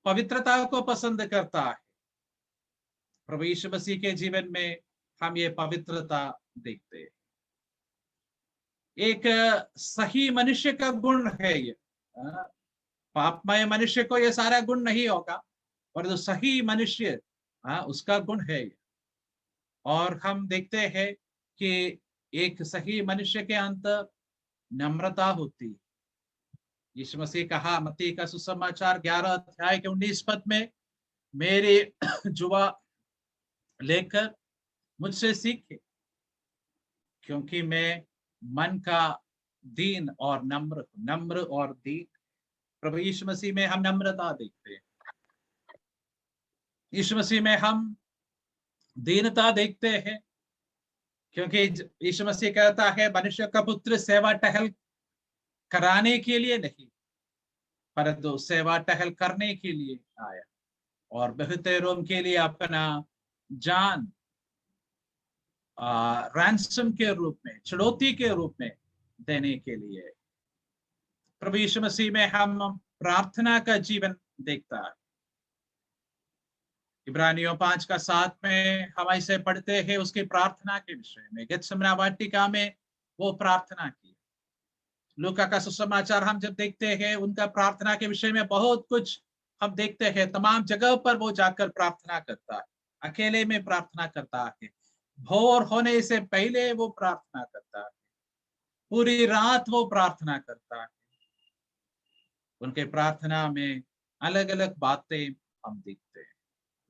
पवित्रता को पसंद करता है, प्रभु यीशु मसीह के जीवन में हम ये पवित्रता देखते हैं। एक सही मनुष्य का गुण है ये। पापमय मनुष्य को ये सारा गुण नहीं होगा, पर जो सही मनुष्य उसका गुण है ये। और हम देखते हैं कि एक सही मनुष्य के अंदर नम्रता होती है। यीशु मसीह कहा मत्ती का सुसमाचार 11 अध्याय के 19 पद में, मेरे जुआ लेकर मुझसे सीखे, क्योंकि मैं मन का दीन और नम्र और दीन। प्रभु यीशु मसीह में हम नम्रता देखते हैं, यीशु मसीह में हम दीनता देखते हैं, क्योंकि यीशु मसीह कहता है मनुष्य का पुत्र सेवा टहल कराने के लिए नहीं, परंतु सेवा टहल करने के लिए आया और बहुतेरों के लिए अपना जान रैंसम के रूप में, छुड़ौती के रूप में देने के लिए। प्रभु यीशु मसीह में हम प्रार्थना का जीवन देखता है। इब्रानियों 5 का 7 में हम ऐसे पढ़ते हैं उसकी प्रार्थना के विषय में। गेत्सेमनी वाटिका में वो प्रार्थना की। लूका का सुसमाचार हम जब देखते हैं, उनका प्रार्थना के विषय में बहुत कुछ हम देखते हैं। तमाम जगह पर वो जाकर प्रार्थना करता है, अकेले में प्रार्थना करता है, भोर होने से पहले वो प्रार्थना करता है, पूरी रात वो प्रार्थना करता है। उनके प्रार्थना में अलग अलग बातें हम देखते हैं।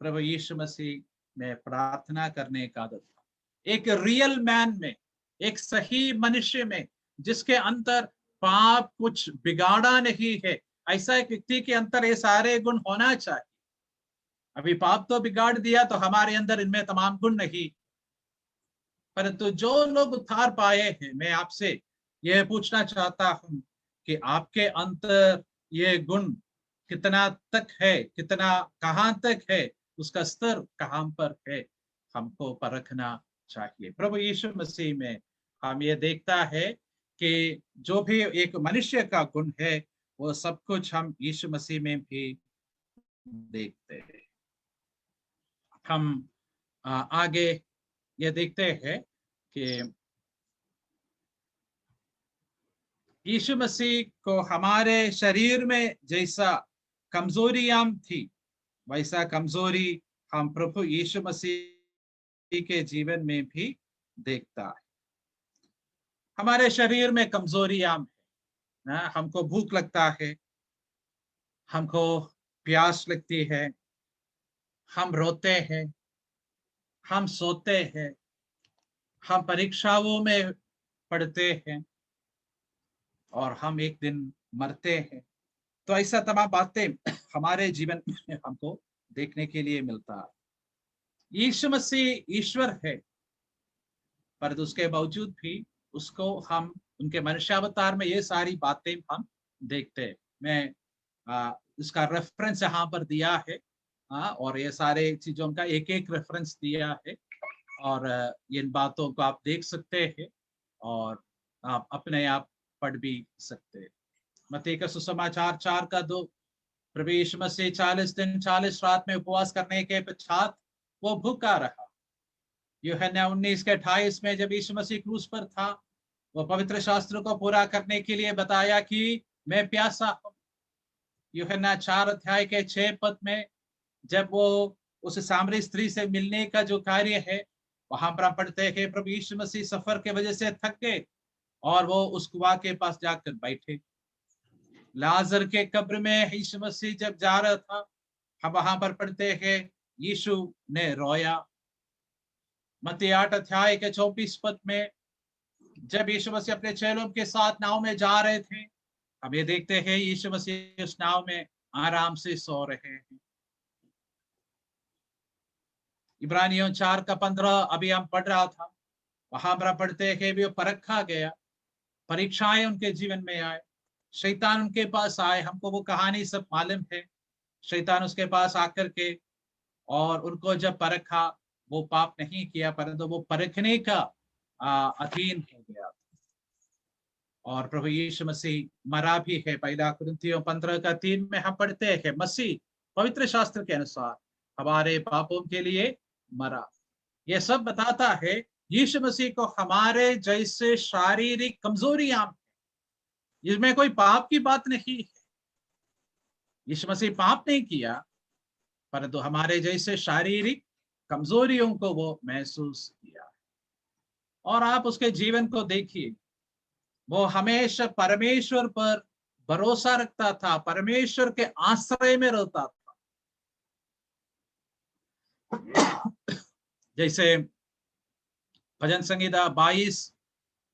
प्रभु यीशु मसीह में प्रार्थना करने का आदत था। एक रियल मैन में, एक सही मनुष्य में, जिसके अंदर पाप कुछ बिगाड़ा नहीं है, ऐसा एक व्यक्ति के अंदर ये सारे गुण होना चाहिए। अभी पाप तो बिगाड़ दिया तो हमारे अंदर इनमें तमाम गुण नहीं, परंतु जो लोग उद्धार पाए हैं, मैं आपसे यह पूछना चाहता हूं कि आपके अंदर ये गुण कितना तक है, कितना कहां तक है, उसका स्तर कहां पर है, हमको परखना चाहिए। प्रभु यीशु मसीह में हम ये देखता है कि जो भी एक मनुष्य का गुण है वो सब कुछ हम यीशु मसीह में भी देखते हैं। हम आगे ये देखते हैं कि यीशु मसीह को हमारे शरीर में जैसा कमजोरियां थी, वैसा कमजोरी हम प्रभु यीशु मसीह के जीवन में भी देखता है। हमारे शरीर में कमजोरियां हैं, हमको भूख लगता है, हमको प्यास लगती है, हम रोते हैं, हम सोते हैं, हम परीक्षाओं में पढ़ते हैं और हम एक दिन मरते हैं। तो ऐसा तमाम बातें हमारे जीवन में हमको देखने के लिए मिलता है। यीशु मसीह ईश्वर है, पर उसके बावजूद भी उसको हम उनके मनुष्यावतार में ये सारी बातें हम देखते हैं। मैं इसका रेफरेंस यहाँ पर दिया है, और ये सारे चीजों का एक एक रेफरेंस दिया है, और इन बातों को आप देख सकते हैं और आप अपने आप पढ़ भी सकते हैं। मत्ती का सुसमाचार 4 का 2, प्रभु यीशु मसीह 40 दिन 40 रात में उपवास करने के पश्चात वो भूखा रहा। यूहन्ना 19 के 28 में जब यीशु मसीह क्रूस पर था, वो पवित्र शास्त्र को पूरा करने के लिए बताया कि मैं प्यासा हूं। यूहन्ना 4 अध्याय के 6 पद में जब वो उस सामरी स्त्री से मिलने का जो कार्य है, वहां पर हम पढ़ते हैं कि प्रभु यीशु मसीह सफर के वजह से थक गए और वो उस कुआं के पास जाकर बैठे। लाजर के कब्र में यीशु मसीह जब जा रहा था, हम वहां पर पढ़ते हैं यीशु ने रोया। मत्ती 8 अध्याय के 24 पद में जब यीशु मसीह अपने चेलों के साथ नाव में जा रहे थे, हम ये देखते हैं यीशु मसीह उस नाव में आराम से सो रहे हैं। इब्रानियों 4 का 15 अभी हम पढ़ रहा था, वहां पर पढ़ते हैं कि वो परखा गया, परीक्षाएं उनके जीवन में आए, शैतान उनके पास आए। हमको वो कहानी सब मालूम है। शैतान उसके पास आकर के और उनको जब परखा, वो पाप नहीं किया, परंतु वो परखने का अधीन हो गया और प्रभु यीशु मसीह मरा भी है। पहला कुरिन्थियों 15:3 में हम पढ़ते हैं मसीह पवित्र शास्त्र के अनुसार हमारे पापों के लिए मरा। यह सब बताता है यीशु मसीह को हमारे जैसे शारीरिक कमजोरियां, इसमें कोई पाप की बात नहीं है। यीशु मसीह पाप नहीं किया, परंतु हमारे जैसे शारीरिक कमजोरियों को वो महसूस किया। और आप उसके जीवन को देखिए, वो हमेशा परमेश्वर पर भरोसा रखता था, परमेश्वर के आश्रय में रहता था। जैसे भजन संहिता 22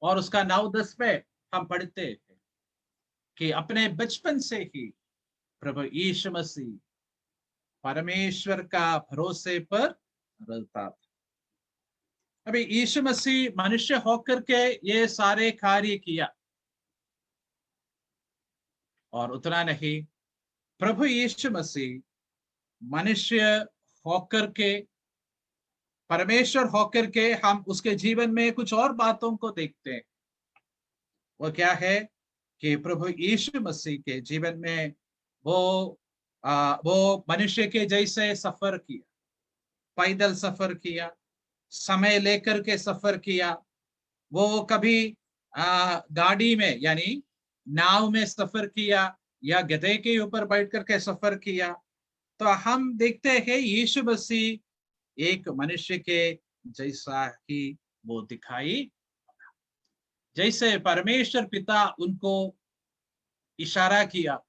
और उसका 9-10 में हम पढ़ते हैं कि अपने बचपन से ही प्रभु यीशु मसीह परमेश्वर का भरोसे पर रहता था। अभी यीशु मसीह मनुष्य होकर के ये सारे कार्य किया, और उतना नहीं, प्रभु यीशु मसीह मनुष्य होकर के, परमेश्वर होकर के हम उसके जीवन में कुछ और बातों को देखते हैं। वो क्या है कि प्रभु यीशु मसीह के जीवन में वो मनुष्य के जैसे सफर किया, पैदल सफर किया, समय लेकर के सफर किया। वो कभी गाड़ी में यानी नाव में सफर किया या गधे के ऊपर बैठ करके सफर किया। तो हम देखते हैं यीशु मसीह एक मनुष्य के जैसा ही वो दिखाई, जैसे परमेश्वर पिता उनको इशारा किया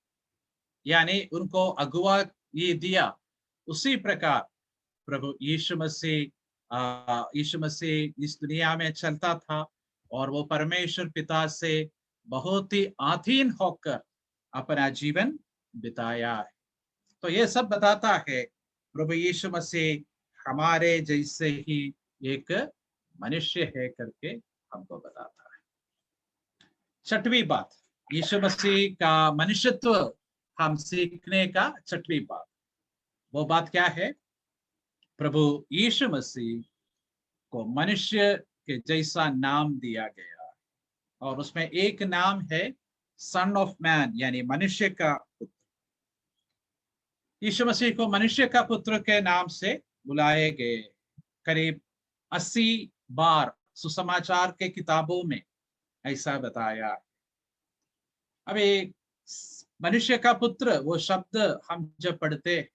यानी उनको अगुवा ये दिया, उसी प्रकार प्रभु यीशु मसीह इस दुनिया में चलता था और वो परमेश्वर पिता से बहुत ही अधीन होकर अपना जीवन बिताया है। तो ये सब बताता है प्रभु यीशु मसीह हमारे जैसे ही एक मनुष्य है करके हमको बताता है। छठवीं बात, यीशु मसीह का मनुष्यत्व हम सीखने का छठवीं बात, वो बात क्या है? प्रभु यीशु मसीह को मनुष्य के जैसा नाम दिया गया और उसमें एक नाम है सन ऑफ मैन यानी मनुष्य का पुत्र। यीशु मसीह को मनुष्य का पुत्र के नाम से बुलाए गए करीब 80 बार सुसमाचार के किताबों में ऐसा बताया। अभी मनुष्य का पुत्र वो शब्द हम जब पढ़ते हैं,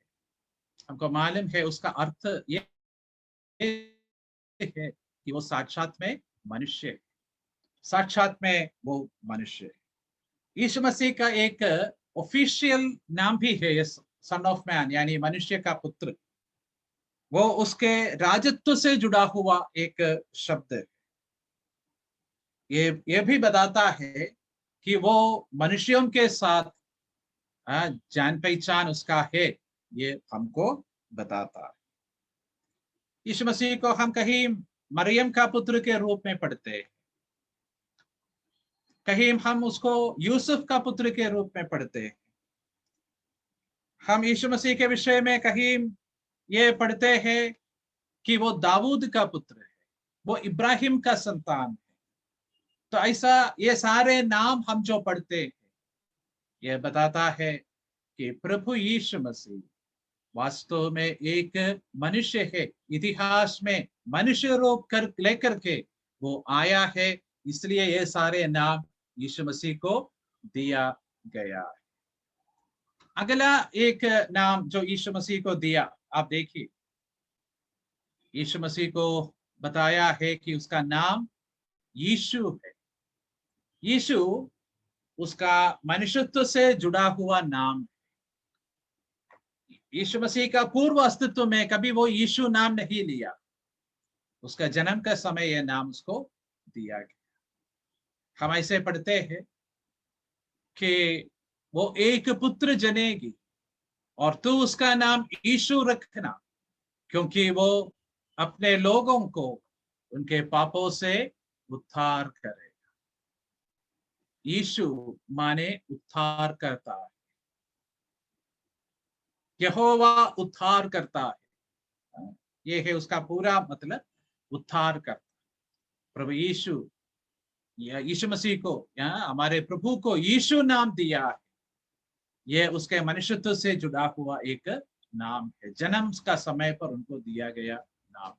हमको मालूम है उसका अर्थ ये है कि वो साक्षात में मनुष्य है, साक्षात में वो मनुष्य है। यीशु मसीह का एक ऑफिशियल नाम भी है ये सन ऑफ मैन यानी मनुष्य का पुत्र। वो उसके राजत्व से जुड़ा हुआ एक शब्द है। ये भी बताता है कि वो मनुष्यों के साथ जान पहचान उसका है, ये हमको बताता है। यीशु मसीह को हम कहीं मरियम का पुत्र के रूप में पढ़ते हैं, कहीं हम उसको यूसुफ का पुत्र के रूप में पढ़ते हैं। हम यीशु मसीह के विषय में कहीं ये पढ़ते हैं कि वो दाऊद का पुत्र है, वो इब्राहिम का संतान है। तो ऐसा ये सारे नाम हम जो पढ़ते हैं, ये बताता है कि प्रभु यीशु मसीह वास्तव में एक मनुष्य है, इतिहास में मनुष्य रूप कर लेकर के वो आया है, इसलिए ये सारे नाम यीशु मसीह को दिया गया है। अगला एक नाम जो यीशु मसीह को दिया, आप देखिए, यीशु मसीह को बताया है कि उसका नाम यीशु है। यीशु उसका मनुष्यत्व से जुड़ा हुआ नाम। यीशु मसीह का पूर्व अस्तित्व में कभी वो यीशु नाम नहीं लिया। उसका जन्म का समय यह नाम उसको दिया गया। हम ऐसे पढ़ते हैं कि वो एक पुत्र जनेगी और तू उसका नाम यीशु रखना, क्योंकि वो अपने लोगों को उनके पापों से उद्धार करेगा। यीशु माने उद्धार करता है, यहोवा उद्धार करता है। ये है उसका पूरा मतलब, उद्धार करता। प्रभु यीशु मसीह को, हमारे प्रभु को यीशु नाम दिया है। यह उसके मनुष्यत्व से जुड़ा हुआ एक नाम है। जन्म का समय पर उनको दिया गया नाम।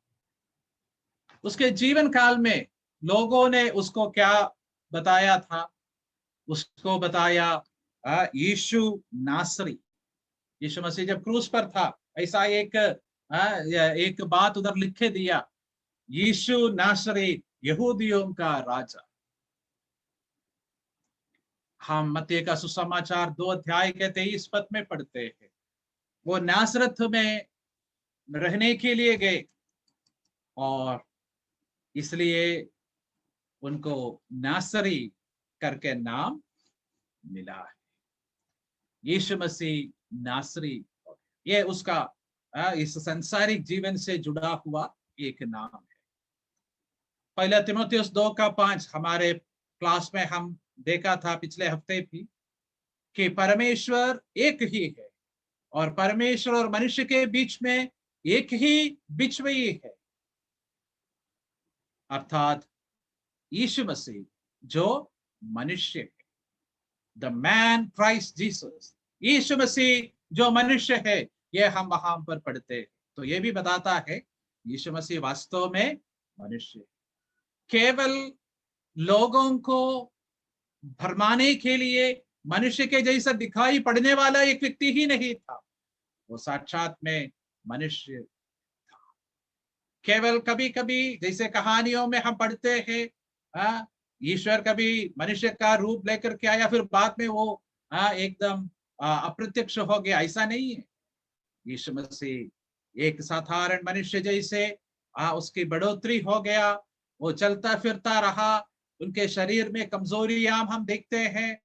उसके जीवन काल में लोगों ने उसको क्या बताया था? उसको बताया यीशु नासरी। यीशु मसीह जब क्रूस पर था, ऐसा एक बात उधर लिखे दिया, यीशु नासरी यहूदियों का राजा। हम मत्ती का सुसमाचार 2 अध्याय के 23 पद में पढ़ते हैं। वो नासरत में रहने के लिए गए और इसलिए उनको नासरी करके नाम मिला है। यीशु मसीह नासरी, ये उसका इस सांसारिक जीवन से जुड़ा हुआ एक नाम है। पहला तीमुथियुस 2:5 हमारे क्लास में हम देखा था पिछले हफ्ते भी, कि परमेश्वर एक ही है और परमेश्वर और मनुष्य के बीच में एक ही बिचवई है, अर्थात यीशु मसीह जो मनुष्य है। द मैन क्राइस्ट जीसस, यीशु मसीह जो मनुष्य है, ये हम वहां पर पढ़ते हैं। तो ये भी बताता है यीशु मसीह वास्तव में मनुष्य, केवल लोगों को भरमाने के लिए मनुष्य के जैसा दिखाई पड़ने वाला एक व्यक्ति ही नहीं था, वो साक्षात में मनुष्य था। केवल कभी कभी जैसे कहानियों में हम पढ़ते हैं, ईश्वर कभी मनुष्य का रूप लेकर के आया, फिर बाद में वो एकदम अप्रत्यक्ष हो गया, ऐसा नहीं है। यीशु मसीह एक साधारण मनुष्य जैसे उसकी बढ़ोतरी हो गया, वो चलता फिरता रहा। उनके शरीर में कमजोरियां हम देखते हैं।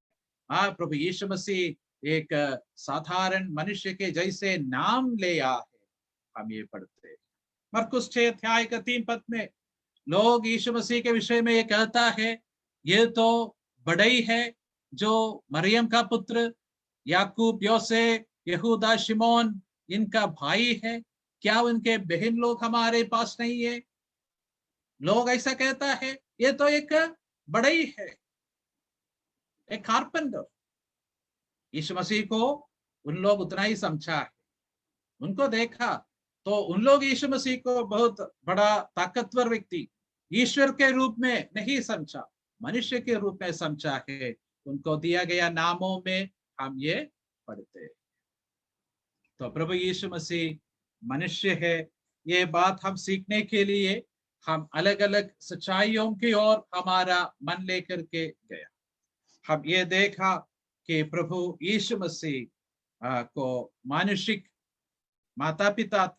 प्रभु यीशु मसीह एक साधारण मनुष्य के जैसे नाम ले आया है, हम ये पढ़ते हैं। मरकुस 6 अध्याय का 3 पद में लोग यीशु मसीह के विषय में ये कहता है, ये तो बड़ई है जो मरियम का पुत्र, याकूब, योसे, यहूदा, शिमोन इनका भाई है, क्या उनके बहन लोग हमारे पास नहीं है? लोग ऐसा कहता है, ये तो एक बड़ई है, एक कारपेंटर। यीशु मसीह को उन लोग उतना ही समझा है। उनको देखा तो उन लोग यीशु मसीह को बहुत बड़ा ताकतवर व्यक्ति ईश्वर के रूप में नहीं समझा, मनुष्य के रूप में समझा है। उनको दिया गया नामों में हम ये पढ़ते हैं। तो प्रभु यीशु मसीह मनुष्य है, ये बात हम सीखने के लिए हम अलग अलग सच्चाइयों की ओर हमारा मन लेकर के गया। हम ये देखा कि प्रभु यीशु मसीह को मानुषिक माता पिता था,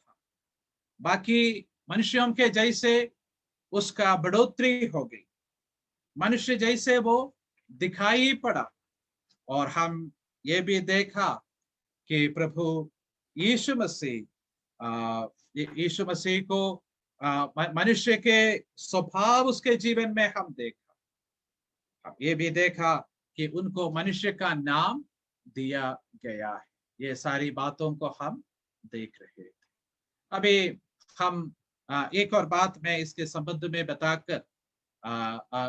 बाकी मनुष्यों के जैसे उसका बढ़ोतरी हो गई, मनुष्य जैसे वो दिखाई पड़ा। और हम ये भी देखा कि प्रभु यीशु मसीह को मनुष्य के स्वभाव उसके जीवन में हम देखा। हम ये भी देखा कि उनको मनुष्य का नाम दिया गया है। ये सारी बातों को हम देख रहे थे। अभी हम एक और बात मैं इसके संबंध में बताकर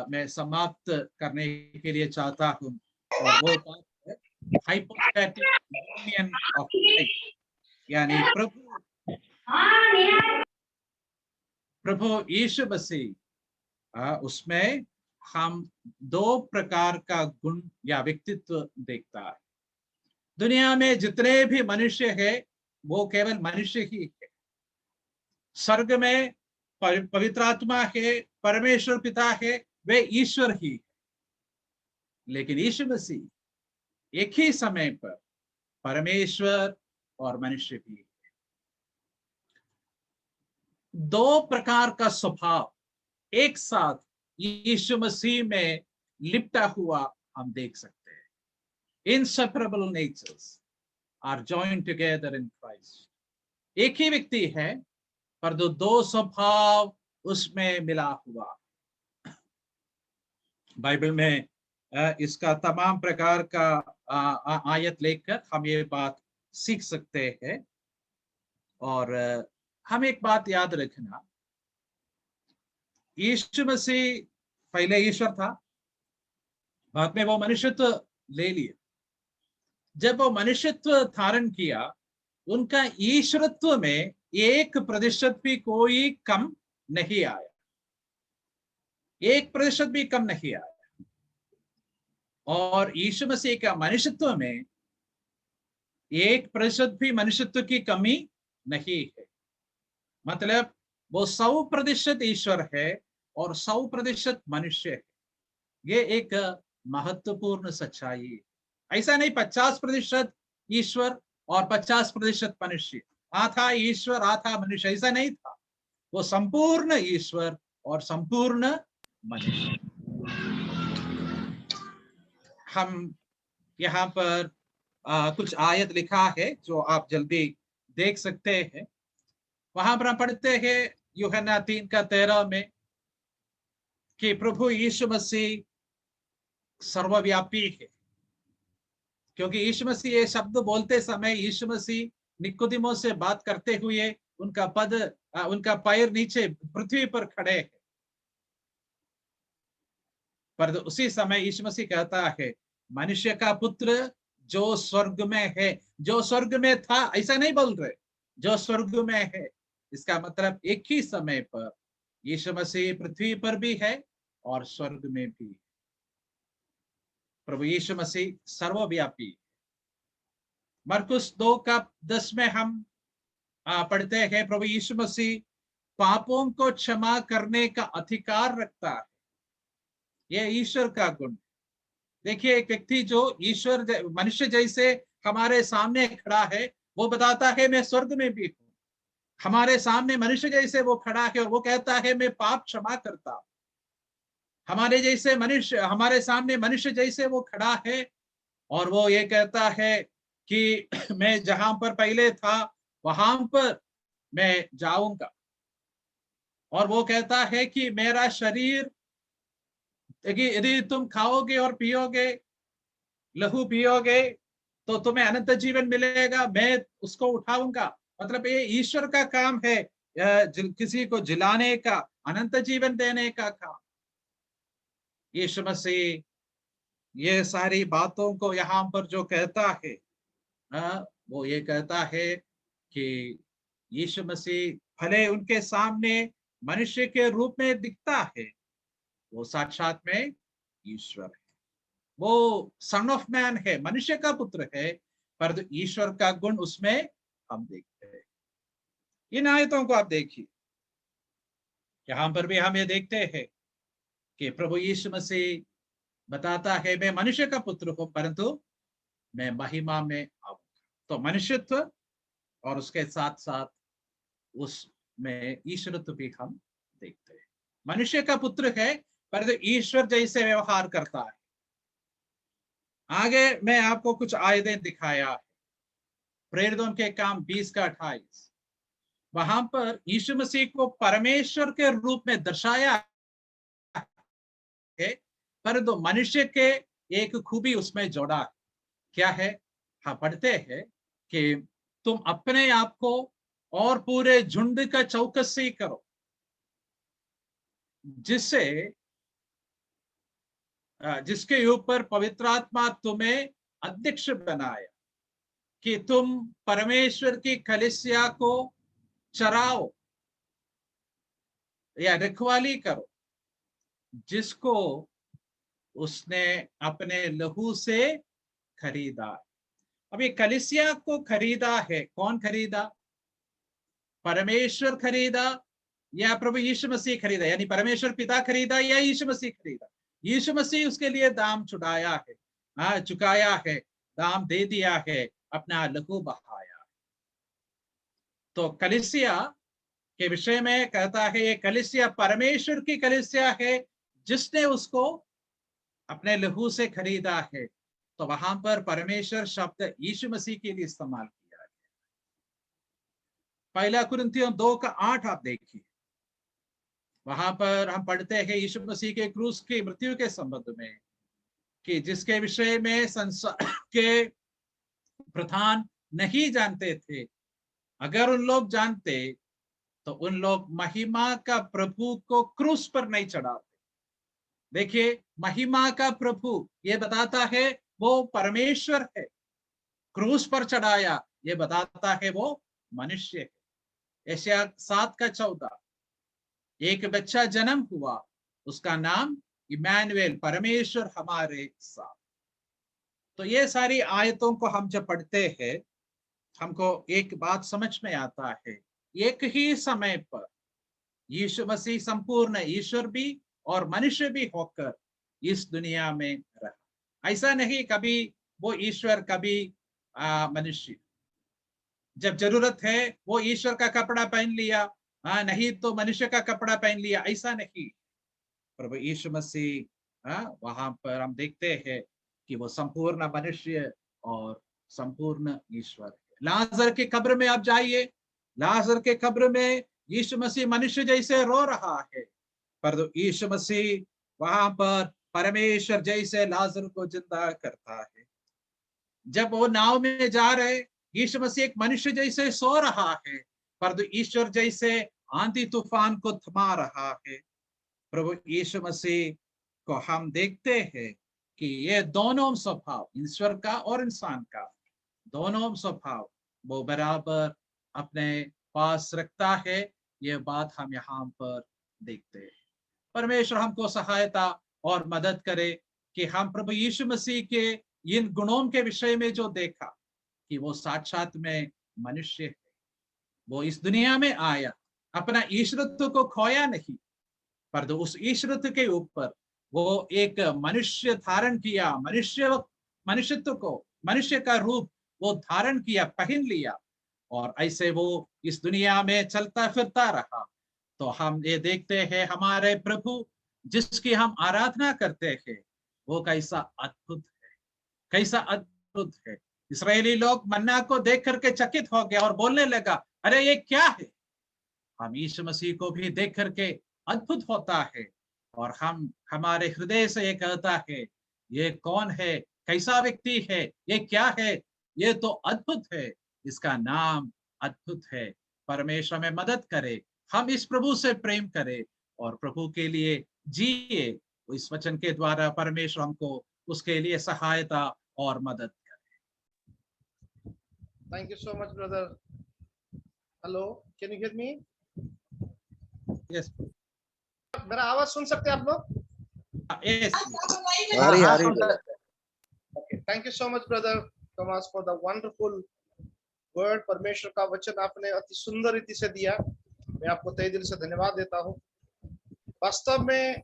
मैं समाप्त करने के लिए चाहता हूँ, और वो बात है हाइपोस्टैटिक यूनियन ऑफ क्राइस्ट, यानी प्रभु यीशु मसीह, उसमें हम 2 प्रकार का गुण या व्यक्तित्व देखता है। दुनिया में जितने भी मनुष्य है वो केवल मनुष्य ही है। स्वर्ग में पवित्र आत्मा है, परमेश्वर पिता है, वे ईश्वर ही है। लेकिन यीशु मसीह एक ही समय पर परमेश्वर और मनुष्य भी है। दो प्रकार का स्वभाव एक साथ यीशु मसीह में लिपटा हुआ हम देख सकते हैं। Inseparable natures are joined together in Christ. एक ही व्यक्ति है पर दो स्वभाव उसमें मिला हुआ। बाइबल में इसका तमाम प्रकार का आयत लेकर हम ये बात सीख सकते हैं। और हम एक बात याद रखना, यीशु मसीह पहले ईश्वर था, बाद में वो मनुष्यत्व ले लिया। जब वो मनुष्यत्व धारण किया, उनका ईश्वरत्व में 1% भी कोई कम नहीं आया, 1% भी कम नहीं आया। और यीशु मसीह का मनुष्यत्व में 1% भी मनुष्यत्व की कमी नहीं है। मतलब वो 100% ईश्वर है और 100% मनुष्य है। ये एक महत्वपूर्ण सच्चाई है। ऐसा नहीं 50% ईश्वर और 50% मनुष्य, आधा ईश्वर आधा मनुष्य, ऐसा नहीं था। वो संपूर्ण ईश्वर और संपूर्ण मनुष्य। हम यहाँ पर कुछ आयत लिखा है जो आप जल्दी देख सकते हैं। वहां पर हम पढ़ते हैं यूहन्ना 3:13 में कि प्रभु यीशु मसीह सर्वव्यापी है। क्योंकि यीशु मसीह ये शब्द बोलते समय यीशु मसीह निकोदेमोस से बात करते हुए उनका पैर नीचे पृथ्वी पर खड़े हैं। पर उसी समय यीशु मसीह कहता है, मनुष्य का पुत्र जो स्वर्ग में है, जो स्वर्ग में था ऐसा नहीं बोल रहे, जो स्वर्ग में है। इसका मतलब एक ही समय पर यीशु मसीह पृथ्वी पर भी है और स्वर्ग में भी। प्रभु यीशु मसीह सर्वव्यापी। मरकुस 2:10 में हम पढ़ते हैं, प्रभु यीशु मसीह पापों को क्षमा करने का अधिकार रखता है। यह ईश्वर का गुण। देखिए, एक व्यक्ति जो ईश्वर मनुष्य जैसे हमारे सामने खड़ा है, वो बताता है मैं स्वर्ग में भी हूं। हमारे सामने मनुष्य जैसे वो खड़ा है और वो कहता है मैं पाप क्षमा करता हूं। हमारे सामने मनुष्य जैसे वो खड़ा है और वो ये कहता है कि मैं जहां पर पहले था वहां पर मैं जाऊंगा। और वो कहता है कि मेरा शरीर, यदि तुम खाओगे और पियोगे, लहू पियोगे, तो तुम्हें अनंत जीवन मिलेगा, मैं उसको उठाऊंगा। मतलब ये ईश्वर का काम है, किसी को जिलाने का, अनंत जीवन देने का काम। यीशु मसीह ये सारी बातों को यहाँ पर जो कहता है, वो ये कहता है कि यीशु मसीह भले उनके सामने मनुष्य के रूप में दिखता है, वो साक्षात में ईश्वर है। वो सन ऑफ मैन है, मनुष्य का पुत्र है, पर ईश्वर का गुण उसमें हम देखते हैं। इन आयतों को आप देखिए, यहां पर भी हम ये देखते हैं कि प्रभु यीशु मसीह बताता है मैं मनुष्य का पुत्र हूं, परंतु मैं महिमा में आऊंगा। तो मनुष्यत्व और उसके साथ साथ उसमें ईश्वरत्व भी हम देखते हैं। मनुष्य का पुत्र है, परंतु ईश्वर जैसे व्यवहार करता है। आगे मैं आपको कुछ आयतें दिखाया है, प्रेरितों के काम 20:28। वहां पर यीशु मसीह को परमेश्वर के रूप में दर्शाया है, परंतु मनुष्य के एक खूबी उसमें जोड़ा है। क्या है? हाँ, पढ़ते हैं कि तुम अपने आप को और पूरे झुंड का चौकसी करो, जिसके ऊपर पवित्र आत्मा तुम्हें अध्यक्ष बनाया, कि तुम परमेश्वर की कलीसिया को चराओ या रखवाली करो, जिसको उसने अपने लहू से खरीदा। अब ये कलीसिया को खरीदा है, कौन खरीदा? परमेश्वर खरीदा या प्रभु यीशु मसीह खरीदा, यानी परमेश्वर पिता खरीदा या यीशु मसीह खरीदा? यीशु मसीह उसके लिए दाम चुकाया है, चुकाया है, दाम दे दिया है, अपना लहू बहाया। तो कलीसिया के विषय में कहता है ये कलीसिया परमेश्वर की कलीसिया है जिसने उसको अपने लहू से खरीदा है। तो वहां पर परमेश्वर शब्द यीशु मसीह के लिए इस्तेमाल किया है। पहला कुरिन्थियों 2:8 आप देखिए, वहां पर हम पढ़ते हैं यीशु मसीह के क्रूस की मृत्यु के संबंध में कि जिसके विषय में संसार के प्रधान नहीं जानते थे, अगर उन लोग जानते तो उन लोग महिमा का प्रभु को क्रूस पर नहीं चढ़ाते। देखिए, महिमा का प्रभु ये बताता है वो परमेश्वर है, क्रूस पर चढ़ाया ये बताता है वो मनुष्य है। यशायाह 7:14, एक बच्चा जन्म हुआ, उसका नाम इमैनुएल, परमेश्वर हमारे साथ। तो ये सारी आयतों को हम जब पढ़ते हैं हमको एक बात समझ में आता है, एक ही समय पर यीशु मसीह संपूर्ण ईश्वर भी और मनुष्य भी होकर इस दुनिया में रहा। ऐसा नहीं कभी वो ईश्वर कभी मनुष्य। जब जरूरत है वो ईश्वर का कपड़ा पहन लिया, नहीं तो मनुष्य का कपड़ा पहन लिया, ऐसा नहीं। प्रभु यीशु मसीह वहां पर हम देखते हैं कि वो संपूर्ण मनुष्य और संपूर्ण ईश्वर है। लाजर के कब्र में आप जाइए, लाजर के कब्र में यीशु मसीह मनुष्य जैसे रो रहा है, पर यीशु मसीह वहां पर परमेश्वर जैसे लाजर को जिंदा करता है। जब वो नाव में जा रहे, यीशु मसीह एक मनुष्य जैसे सो रहा है, पर ईश्वर जैसे आंधी तूफान को थमा रहा है। प्रभु यीशु मसीह को हम देखते हैं कि ये दोनों स्वभाव, ईश्वर का और इंसान का दोनों स्वभाव वो बराबर अपने पास रखता है। ये बात हम यहाँ पर देखते हैं। परमेश्वर हमको सहायता और मदद करे कि हम प्रभु यीशु मसीह के इन गुणों के विषय में जो देखा कि वो साक्षात में मनुष्य है, वो इस दुनिया में आया, अपना ईश्वरत्व को खोया नहीं, पर उस ईश्वरत्व के ऊपर वो एक मनुष्य धारण किया, मनुष्यत्व को, मनुष्य का रूप वो धारण किया, पहन लिया, और ऐसे वो इस दुनिया में चलता फिरता रहा। तो हम ये देखते हैं हमारे प्रभु जिसकी हम आराधना करते हैं वो कैसा अद्भुत है, कैसा अद्भुत है। इस्राएली लोग मन्ना को देख करके चकित हो गया और बोलने लगा, अरे ये क्या है? हम यीशु मसीह को भी देख करके अद्भुत होता है और हम हमारे हृदय से ये कहता है, ये कौन है, कैसा व्यक्ति है, ये क्या है? ये तो अद्भुत है, इसका नाम अद्भुत है। परमेश्वर में मदद करे, हम इस प्रभु से प्रेम करें और प्रभु के लिए जिए। इस वचन के द्वारा परमेश्वर हमको उसके लिए सहायता और मदद करे।
Thank you so much, brother. Hello, can you hear me?
Yes.
मेरा आवाज सुन सकते हैं आप लोग?
Yes.
Okay. Thank you so much, brother Thomas, for the wonderful word. परमेश्वर का वचन आपने अति सुंदर रीति से दिया। मैं आपको तहे दिल से धन्यवाद देता हूँ। वास्तव में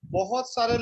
बहुत सारे